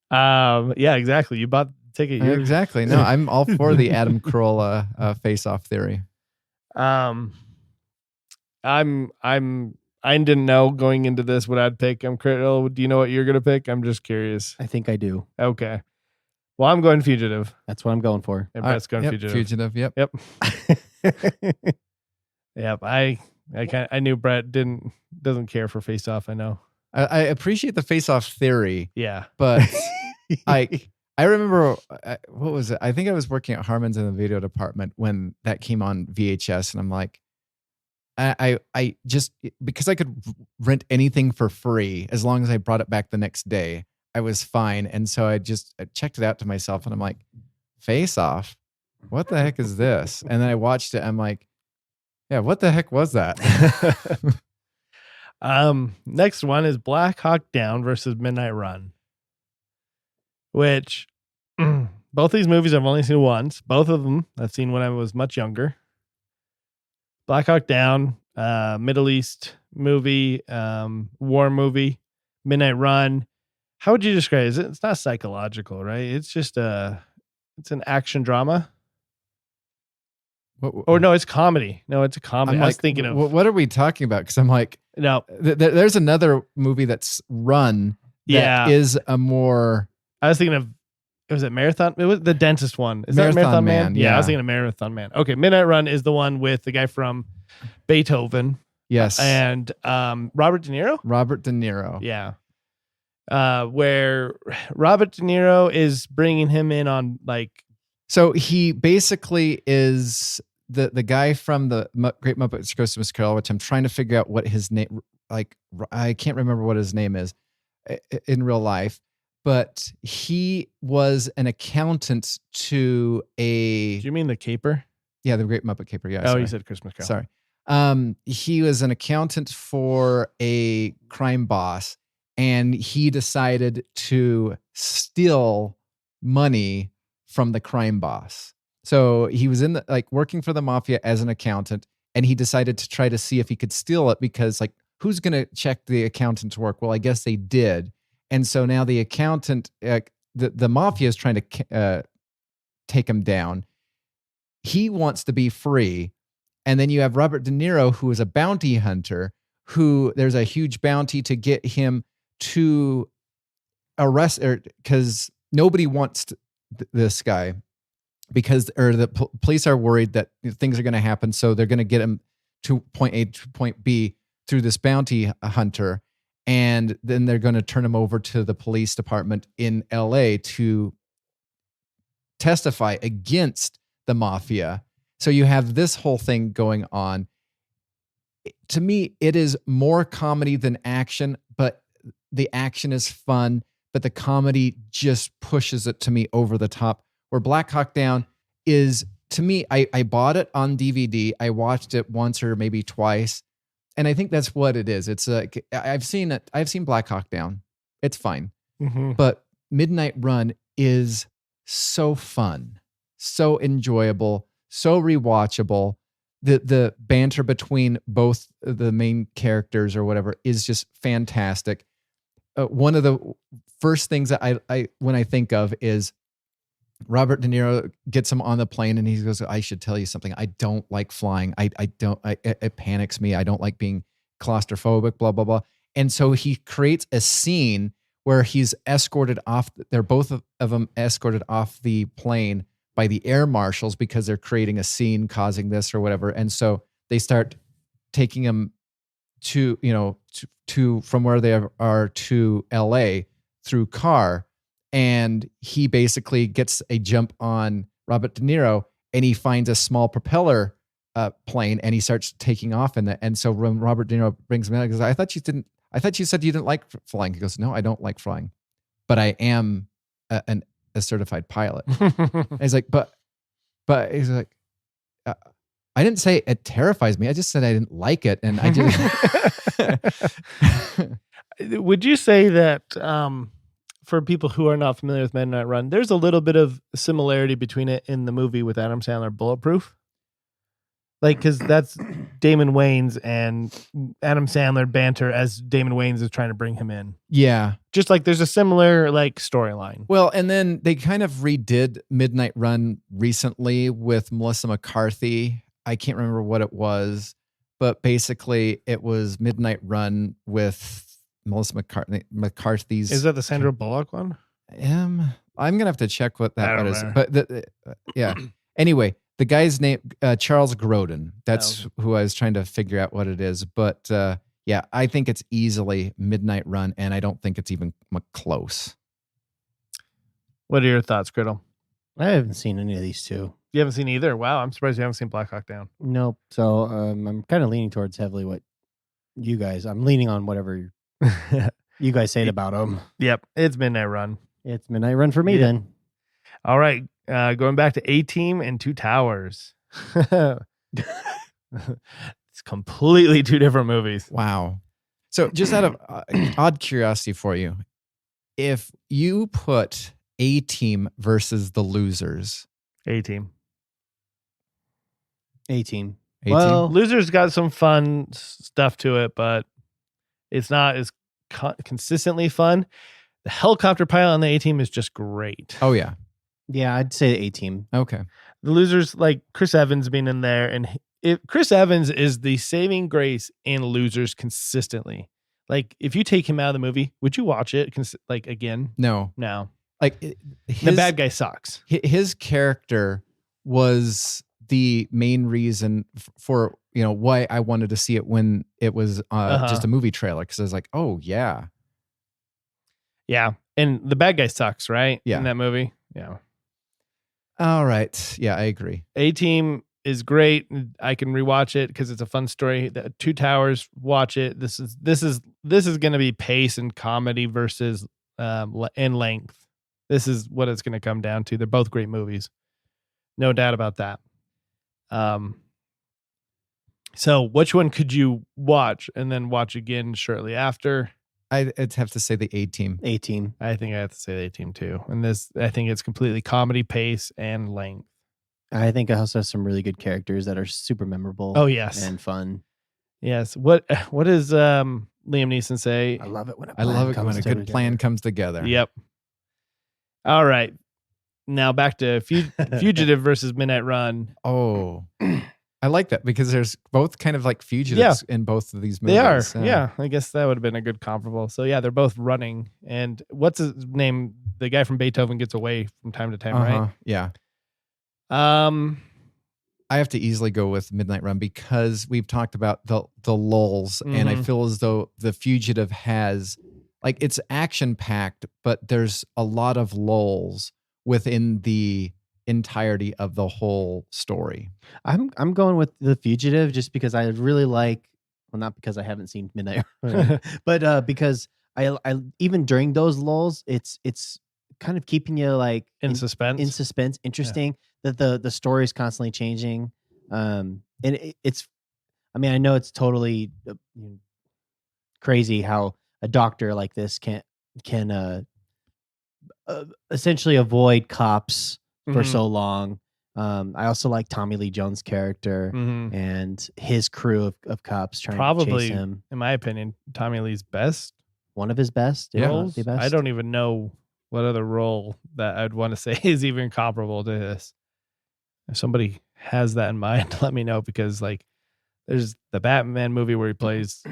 Yeah, exactly. You bought the ticket. Exactly. No, I'm all for the Adam Carolla face-off theory. I I didn't know going into this what I'd pick. Do you know what you're gonna pick? I'm just curious. I think I do. Okay. Well, I'm going Fugitive. That's what I'm going for. And Brett's going Yep, Fugitive. Fugitive. Yep. Yep. Yep. I knew Brett doesn't care for Face Off. I know. I appreciate the face-off theory, Yeah. but I remember what was it? I think I was working at Harmon's in the video department when that came on VHS, and I'm like, I just, because I could rent anything for free as long as I brought it back the next day, I was fine. And so I checked it out to myself, and I'm like, Face Off, what the heck is this? And then I watched it. I'm like, yeah, what the heck was that? Next one is Black Hawk Down versus Midnight Run, which both these movies I've only seen once. Both of them I've seen when I was much younger. Black Hawk Down, Middle East movie, war movie. Midnight Run. How would you describe it? It's not psychological, right? It's just it's an action drama. Or no, it's comedy. No, it's a comedy. I'm I was like, thinking of what are we talking about? Because I'm like, no. There's another movie that's Run that is a more. I was thinking of, was it Marathon? It was the dentist one. Is Marathon that Marathon Man? Man, Yeah, I was yeah. thinking of Marathon Man. Okay, Midnight Run is the one with the guy from Beethoven. Yes. And Robert De Niro? Robert De Niro. Yeah. Where Robert De Niro is bringing him in on like. So he basically is the guy from the Great Muppets Christmas Carol, which I'm trying to figure out what his name, like, I can't remember what his name is in real life, but he was an accountant to a. Do you mean the Caper? Yeah, the Great Muppet Caper. Yeah. Oh, sorry. you said Christmas Carol. Sorry. He was an accountant for a crime boss, and he decided to steal money from the crime boss. So he was working for the mafia as an accountant, and he decided to try to see if he could steal it because, like, who's going to check the accountant's work? Well, I guess they did. And so now the accountant, the mafia is trying to take him down. He wants to be free. And then you have Robert De Niro, who is a bounty hunter, who there's a huge bounty to get him to arrest, because nobody wants this guy, because the police are worried that things are going to happen. So they're going to get him to point A to point B through this bounty hunter. And then they're going to turn him over to the police department in LA to testify against the mafia. So you have this whole thing going on. To me, it is more comedy than action, but the action is fun, but the comedy just pushes it to me over the top. Where Black Hawk Down is, to me, I bought it on DVD. I watched it once or maybe twice. And I think that's what it is. It's I've seen it. I've seen Black Hawk Down. It's fine. Mm-hmm. But Midnight Run is so fun, so enjoyable, so rewatchable. The banter between both the main characters or whatever is just fantastic. One of the first things that I when I think of is Robert De Niro gets him on the plane and he goes, I should tell you something. I don't like flying. It panics me. I don't like being claustrophobic, blah, blah, blah. And so he creates a scene where he's escorted off. They're both of them escorted off the plane by the air marshals because they're creating a scene causing this or whatever. And so they start taking him to from where they are to LA through car. And he basically gets a jump on Robert De Niro, and he finds a small propeller plane, and he starts taking off in that. And so when Robert De Niro brings him in, he goes, I thought you said you didn't like flying. He goes, no, I don't like flying, but I am a certified pilot. And he's like, but he's like, I didn't say it terrifies me. I just said I didn't like it. And I just, would you say that, for people who are not familiar with Midnight Run, there's a little bit of similarity between it in the movie with Adam Sandler, Bulletproof? Like, because that's Damon Wayans and Adam Sandler banter as Damon Wayans is trying to bring him in. yeah. Just like there's a similar like storyline. Well, and then they kind of redid Midnight Run recently with Melissa McCarthy. I can't remember what it was, but basically it was Midnight Run with Melissa McCarthy's. Is that the Sandra Bullock one? I'm gonna have to check what I that don't one is. remember. But yeah. Anyway, the guy's name Charles Grodin. That's who I was trying to figure out what it is. But yeah, I think it's easily Midnight Run, and I don't think it's even close. What are your thoughts, Griddle? I haven't seen any of these two. You haven't seen either. Wow, I'm surprised you haven't seen Black Hawk Down. Nope. So I'm kind of leaning towards heavily what you guys. I'm leaning on whatever you guys say about them. Yep, it's Midnight Run. It's Midnight Run for me then. All right, going back to A-Team and Two Towers. It's completely two different movies. Wow. So just out of odd curiosity for you, if you put A-Team versus The Losers. A-Team. A-Team. A-Team? Well, Losers got some fun stuff to it, but it's not as consistently fun. The helicopter pilot on the A-Team is just great. Oh, yeah. yeah, I'd say A-Team. Okay. The Losers, like Chris Evans being in there, and Chris Evans is the saving grace in Losers consistently. Like, if you take him out of the movie, would you watch it? Like, again? No. No. Like The bad guy sucks. His character was the main reason for, why I wanted to see it when it was just a movie trailer. Because I was like, oh, yeah. Yeah. And the bad guy sucks, right? Yeah. In that movie. Yeah. All right. Yeah, I agree. A-Team is great. I can rewatch it because it's a fun story. The Two Towers, watch it. This is going to be pace and comedy versus in length. This is what it's going to come down to. They're both great movies, no doubt about that. So which one could you watch and then watch again shortly after? I'd have to say the A-Team. A-Team. I think I have to say the A-Team too. And I think it's completely comedy, pace, and length. I think it also has some really good characters that are super memorable. Oh yes, and fun. Yes. What does Liam Neeson say? I love it when a good plan comes together. Yep. All right. Now back to Fugitive versus Midnight Run. Oh, I like that because there's both kind of like fugitives in both of these movies. They are. Yeah. I guess that would have been a good comparable. So yeah, they're both running. And what's his name? The guy from Beethoven gets away from time to time, right? Yeah. I have to easily go with Midnight Run because we've talked about the lulls, and I feel as though The Fugitive has, like, it's action packed, but there's a lot of lulls within the entirety of the whole story. I'm going with The Fugitive just because I really like, well, not because I haven't seen Midnight Run, but because I even during those lulls, it's kind of keeping you like in suspense, interesting. That the story is constantly changing, and it's. I mean, I know it's totally crazy how a doctor like this can essentially avoid cops for so long. I also like Tommy Lee Jones' character and his crew of cops trying to chase him. In my opinion, Tommy Lee's best. One of his best roles. The best. I don't even know what other role that I'd want to say is even comparable to this. If somebody has that in mind, let me know, because like there's the Batman movie where he plays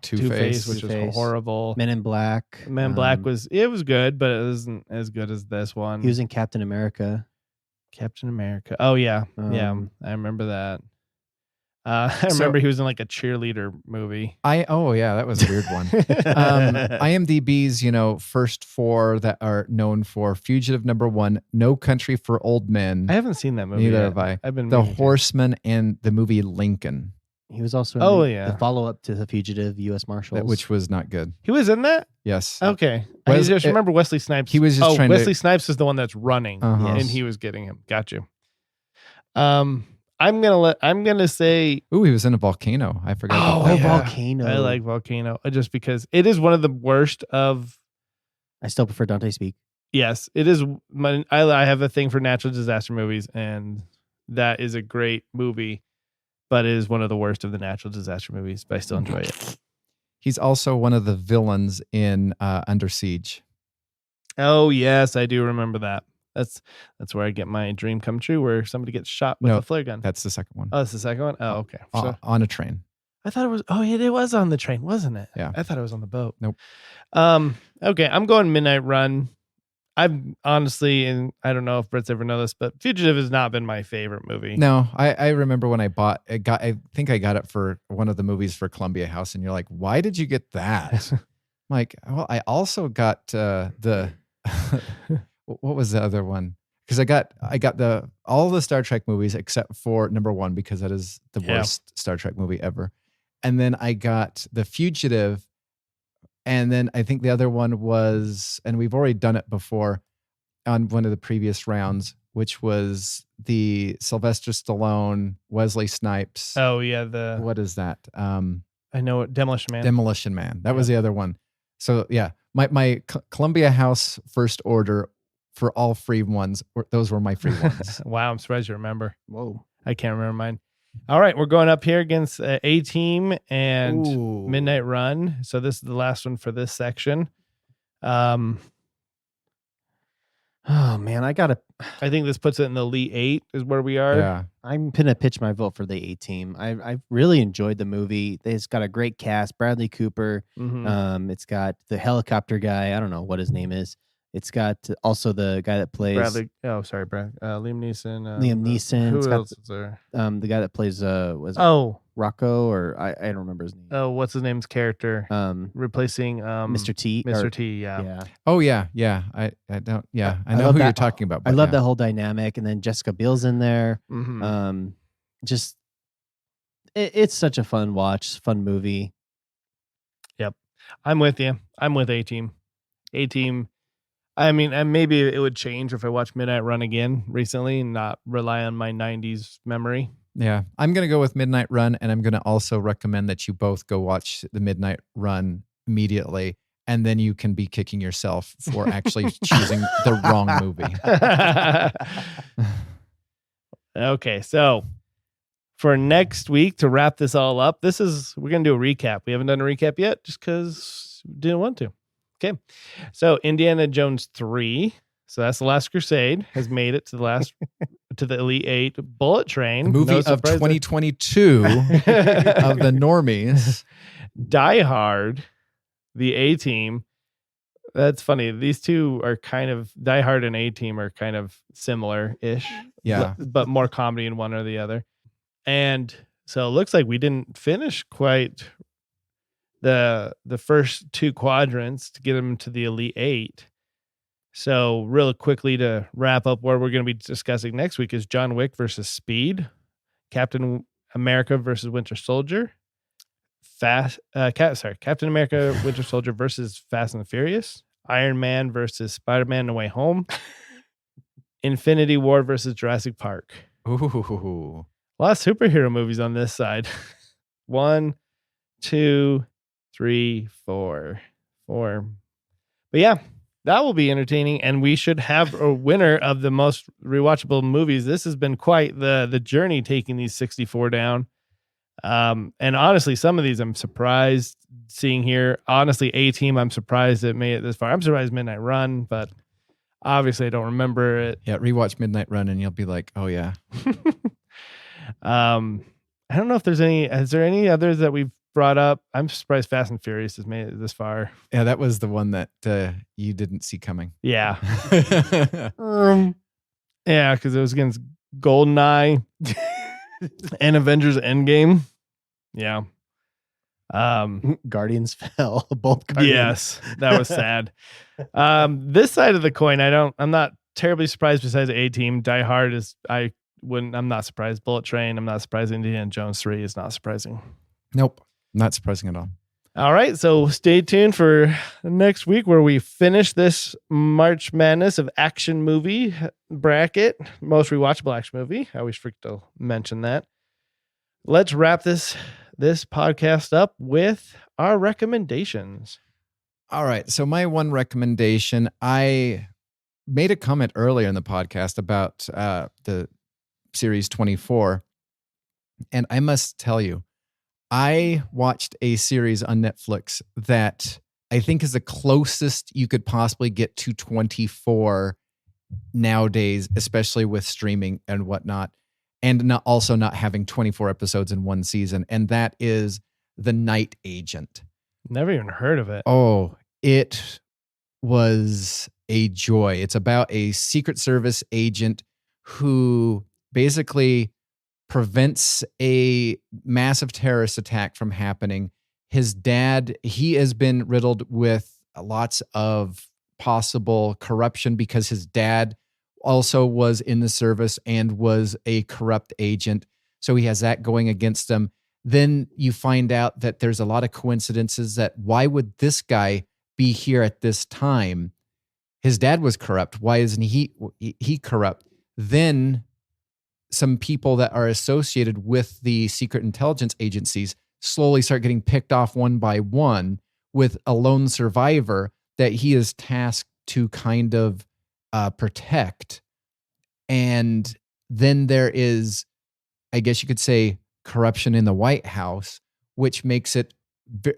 Two-Face, which was horrible. Men in Black. Men in Black was good, but it wasn't as good as this one. He was in Captain America. Oh yeah. Yeah. I remember that. I remember he was in like a cheerleader movie. That was a weird one. IMDb's, first four that are known for Fugitive #1, No Country for Old Men. I haven't seen that movie. Neither yet. have I. I've been The Horseman and the movie Lincoln. He was also in the follow-up to The Fugitive, U.S. Marshals. Which was not good. He was in that? Yes. Okay. I just remember Wesley Snipes. He was just trying Wesley Snipes is the one that's running, and he was getting him. Got you. I'm gonna say. Ooh, he was in a Volcano. I forgot. about that. Volcano. I like Volcano just because it is one of the worst of. I still prefer Dante Speak. Yes, it is. I have a thing for natural disaster movies, and that is a great movie, but it is one of the worst of the natural disaster movies. But I still enjoy it. He's also one of the villains in Under Siege. Oh yes, I do remember that. That's where I get my dream come true, where somebody gets shot with a flare gun. That's the second one. Oh, that's the second one? Oh, okay. On a train. I thought it was. Oh, yeah, it was on the train, wasn't it? Yeah. I thought it was on the boat. Nope. Okay, I'm going Midnight Run. I've honestly, and I don't know if Brett's ever know this, but Fugitive has not been my favorite movie. No, I remember when I bought it. I think I got it for one of the movies for Columbia House, and you're like, why did you get that? I'm like, well, I also got the what was the other one? Because I got all the Star Trek movies except for number 1, because that is the worst Star Trek movie ever. And then I got The Fugitive. And then I think the other one was, and we've already done it before on one of the previous rounds, which was the Sylvester Stallone, Wesley Snipes. Oh yeah, What is that? I know it, Demolition Man. Demolition Man. That was the other one. So yeah, my Columbia House first order for all free ones. Those were my free ones. Wow, I'm surprised you remember. Whoa. I can't remember mine. All right, we're going up here against A-Team and Midnight Run. So this is the last one for this section. Oh man, I think this puts it in the Elite 8 is where we are. Yeah. I'm gonna pitch my vote for the A-Team. I really enjoyed the movie. It's got a great cast. Bradley Cooper. Mhm. It's got the helicopter guy. I don't know what his name is. It's got also the guy that plays Brad. Liam Neeson. Liam Neeson. It's Who got else is there? the guy that plays was it Oh, Rocco, or I don't remember his name. what's his name's character? Replacing Mr. T. Mr. T. Yeah. Yeah. Oh yeah. I don't. Yeah. I know love who that. you're talking about. I but love yeah. that whole dynamic, and then Jessica Biel's in there. Mhm. Just it's such a fun watch, fun movie. Yep. I'm with you. I'm with A-Team. A-Team. I mean, and maybe it would change if I watched Midnight Run again recently and not rely on my 90s memory. Yeah. I'm going to go with Midnight Run, and I'm going to also recommend that you both go watch the Midnight Run immediately, and then you can be kicking yourself for actually choosing the wrong movie. Okay, so for next week, to wrap this all up, we're going to do a recap. We haven't done a recap yet just because we didn't want to. Okay, so Indiana Jones 3, so that's The Last Crusade, has made it to the Elite 8. Bullet Train, The movie no of surprise there. 2022 of the normies. Die Hard, the A-Team. That's funny. These two are kind of, Die Hard and A-Team are kind of similar-ish. Yeah. But more comedy in one or the other. And so it looks like we didn't finish quite the first 2 quadrants to get them to the Elite 8. So real quickly to wrap up, what we're going to be discussing next week is John Wick versus Speed, Captain America versus Winter Soldier, Captain America Winter Soldier versus Fast and the Furious, Iron Man versus Spider-Man No Way Home, Infinity War versus Jurassic Park. Ooh. A lot of superhero movies on this side. 1, 2, 3, 4. But yeah, that will be entertaining, and we should have a winner of the most rewatchable movies. This has been quite the journey taking these 64 down. And honestly, some of these I'm surprised seeing here. Honestly, A-Team, I'm surprised it made it this far. I'm surprised Midnight Run, but obviously I don't remember it. Yeah, rewatch Midnight Run and you'll be like, oh yeah. I don't know if is there any others that we've brought up? I'm surprised Fast and Furious has made it this far. Yeah, that was the one that you didn't see coming. Yeah. Yeah, because it was against GoldenEye and Avengers Endgame. Yeah. Guardians fell. Both Guardians. Yes, that was sad. This side of the coin, I'm not terribly surprised besides A-Team. Die Hard I'm not surprised. Bullet Train, I'm not surprised. Indiana Jones 3 is not surprising. Nope. Not surprising at all. All right, so stay tuned for next week where we finish this March Madness of action movie bracket, most rewatchable action movie. I always forget to mention that. Let's wrap this podcast up with our recommendations. All right, so my one recommendation, I made a comment earlier in the podcast about the series 24, and I must tell you, I watched a series on Netflix that I think is the closest you could possibly get to 24 nowadays, especially with streaming and whatnot, and also not having 24 episodes in one season. And that is The Night Agent. Never even heard of it. Oh, it was a joy. It's about a Secret Service agent who basically prevents a massive terrorist attack from happening. His dad, he has been riddled with lots of possible corruption because his dad also was in the service and was a corrupt agent. So he has that going against him. Then you find out that there's a lot of coincidences that why would this guy be here at this time? His dad was corrupt. Why isn't he corrupt? Then some people that are associated with the secret intelligence agencies slowly start getting picked off one by one, with a lone survivor that he is tasked to kind of protect. And then there is, I guess you could say, corruption in the White House, which makes it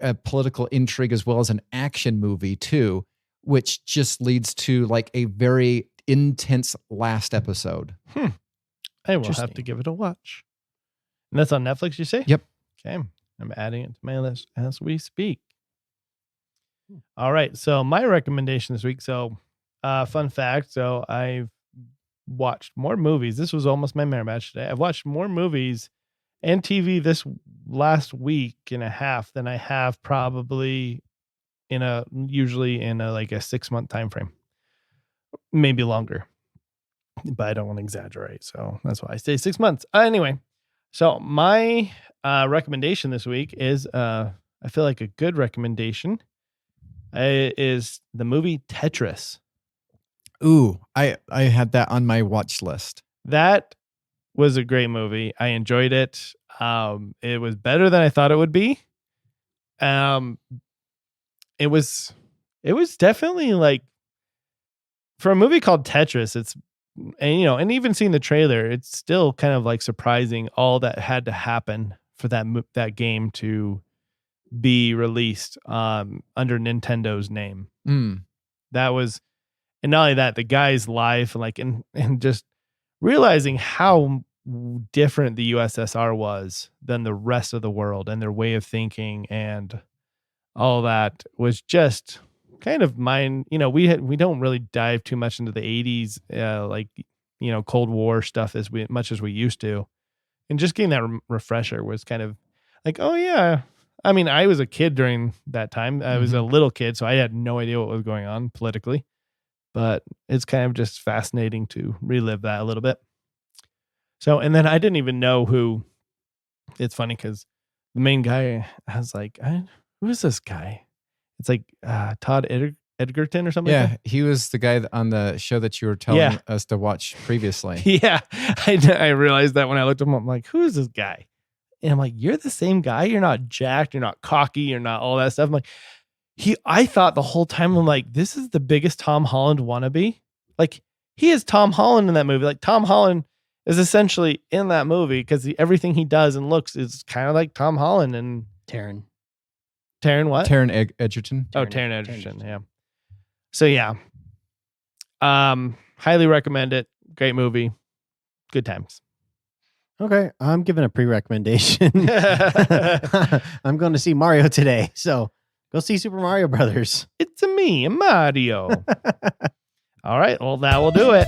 a political intrigue as well as an action movie too, which just leads to like a very intense last episode. I will have to give it a watch. And that's on Netflix, you say? Yep. Okay. I'm adding it to my list as we speak. All right. So my recommendation this week. So fun fact. So I've watched more movies. This was almost my merit match today. I've watched more movies and TV this last week and a half than I have probably usually in a 6-month time frame, maybe longer, but I don't want to exaggerate. So that's why I say 6 months. Anyway, so my recommendation this week is, I feel like a good recommendation is the movie Tetris. Ooh, I had that on my watch list. That was a great movie. I enjoyed it. It was better than I thought it would be. It was definitely like, for a movie called Tetris, and even seeing the trailer, it's still kind of like surprising all that had to happen for that game to be released under Nintendo's name. That was, and not only that, the guy's life, and just realizing how different the USSR was than the rest of the world, and their way of thinking and all that was just kind of mind. We don't really dive too much into the 80s, Cold War stuff as much as we used to. And just getting that refresher was kind of like, oh yeah. I mean, I was a kid during that time. I was a little kid, so I had no idea what was going on politically. But it's kind of just fascinating to relive that a little bit. So, and then I didn't even know who. It's funny because the main guy, I was like, who is this guy? It's like Todd Edgerton or something. Yeah, like that. he was the guy on the show that you were telling us to watch previously. Yeah, I realized that when I looked at him. I'm like, who is this guy? And I'm like, you're the same guy. You're not jacked. You're not cocky. You're not all that stuff. I'm like, I thought the whole time, I'm like, this is the biggest Tom Holland wannabe. Like, he is Tom Holland in that movie. Like, Tom Holland is essentially in that movie because everything he does and looks is kind of like Tom Holland and Taron what? Taron Egerton. Taron Egerton. Yeah. So yeah. Highly recommend it. Great movie. Good times. Okay, I'm giving a pre-recommendation. I'm going to see Mario today, so go see Super Mario Brothers. It's me, Mario. All right, well, that will do it.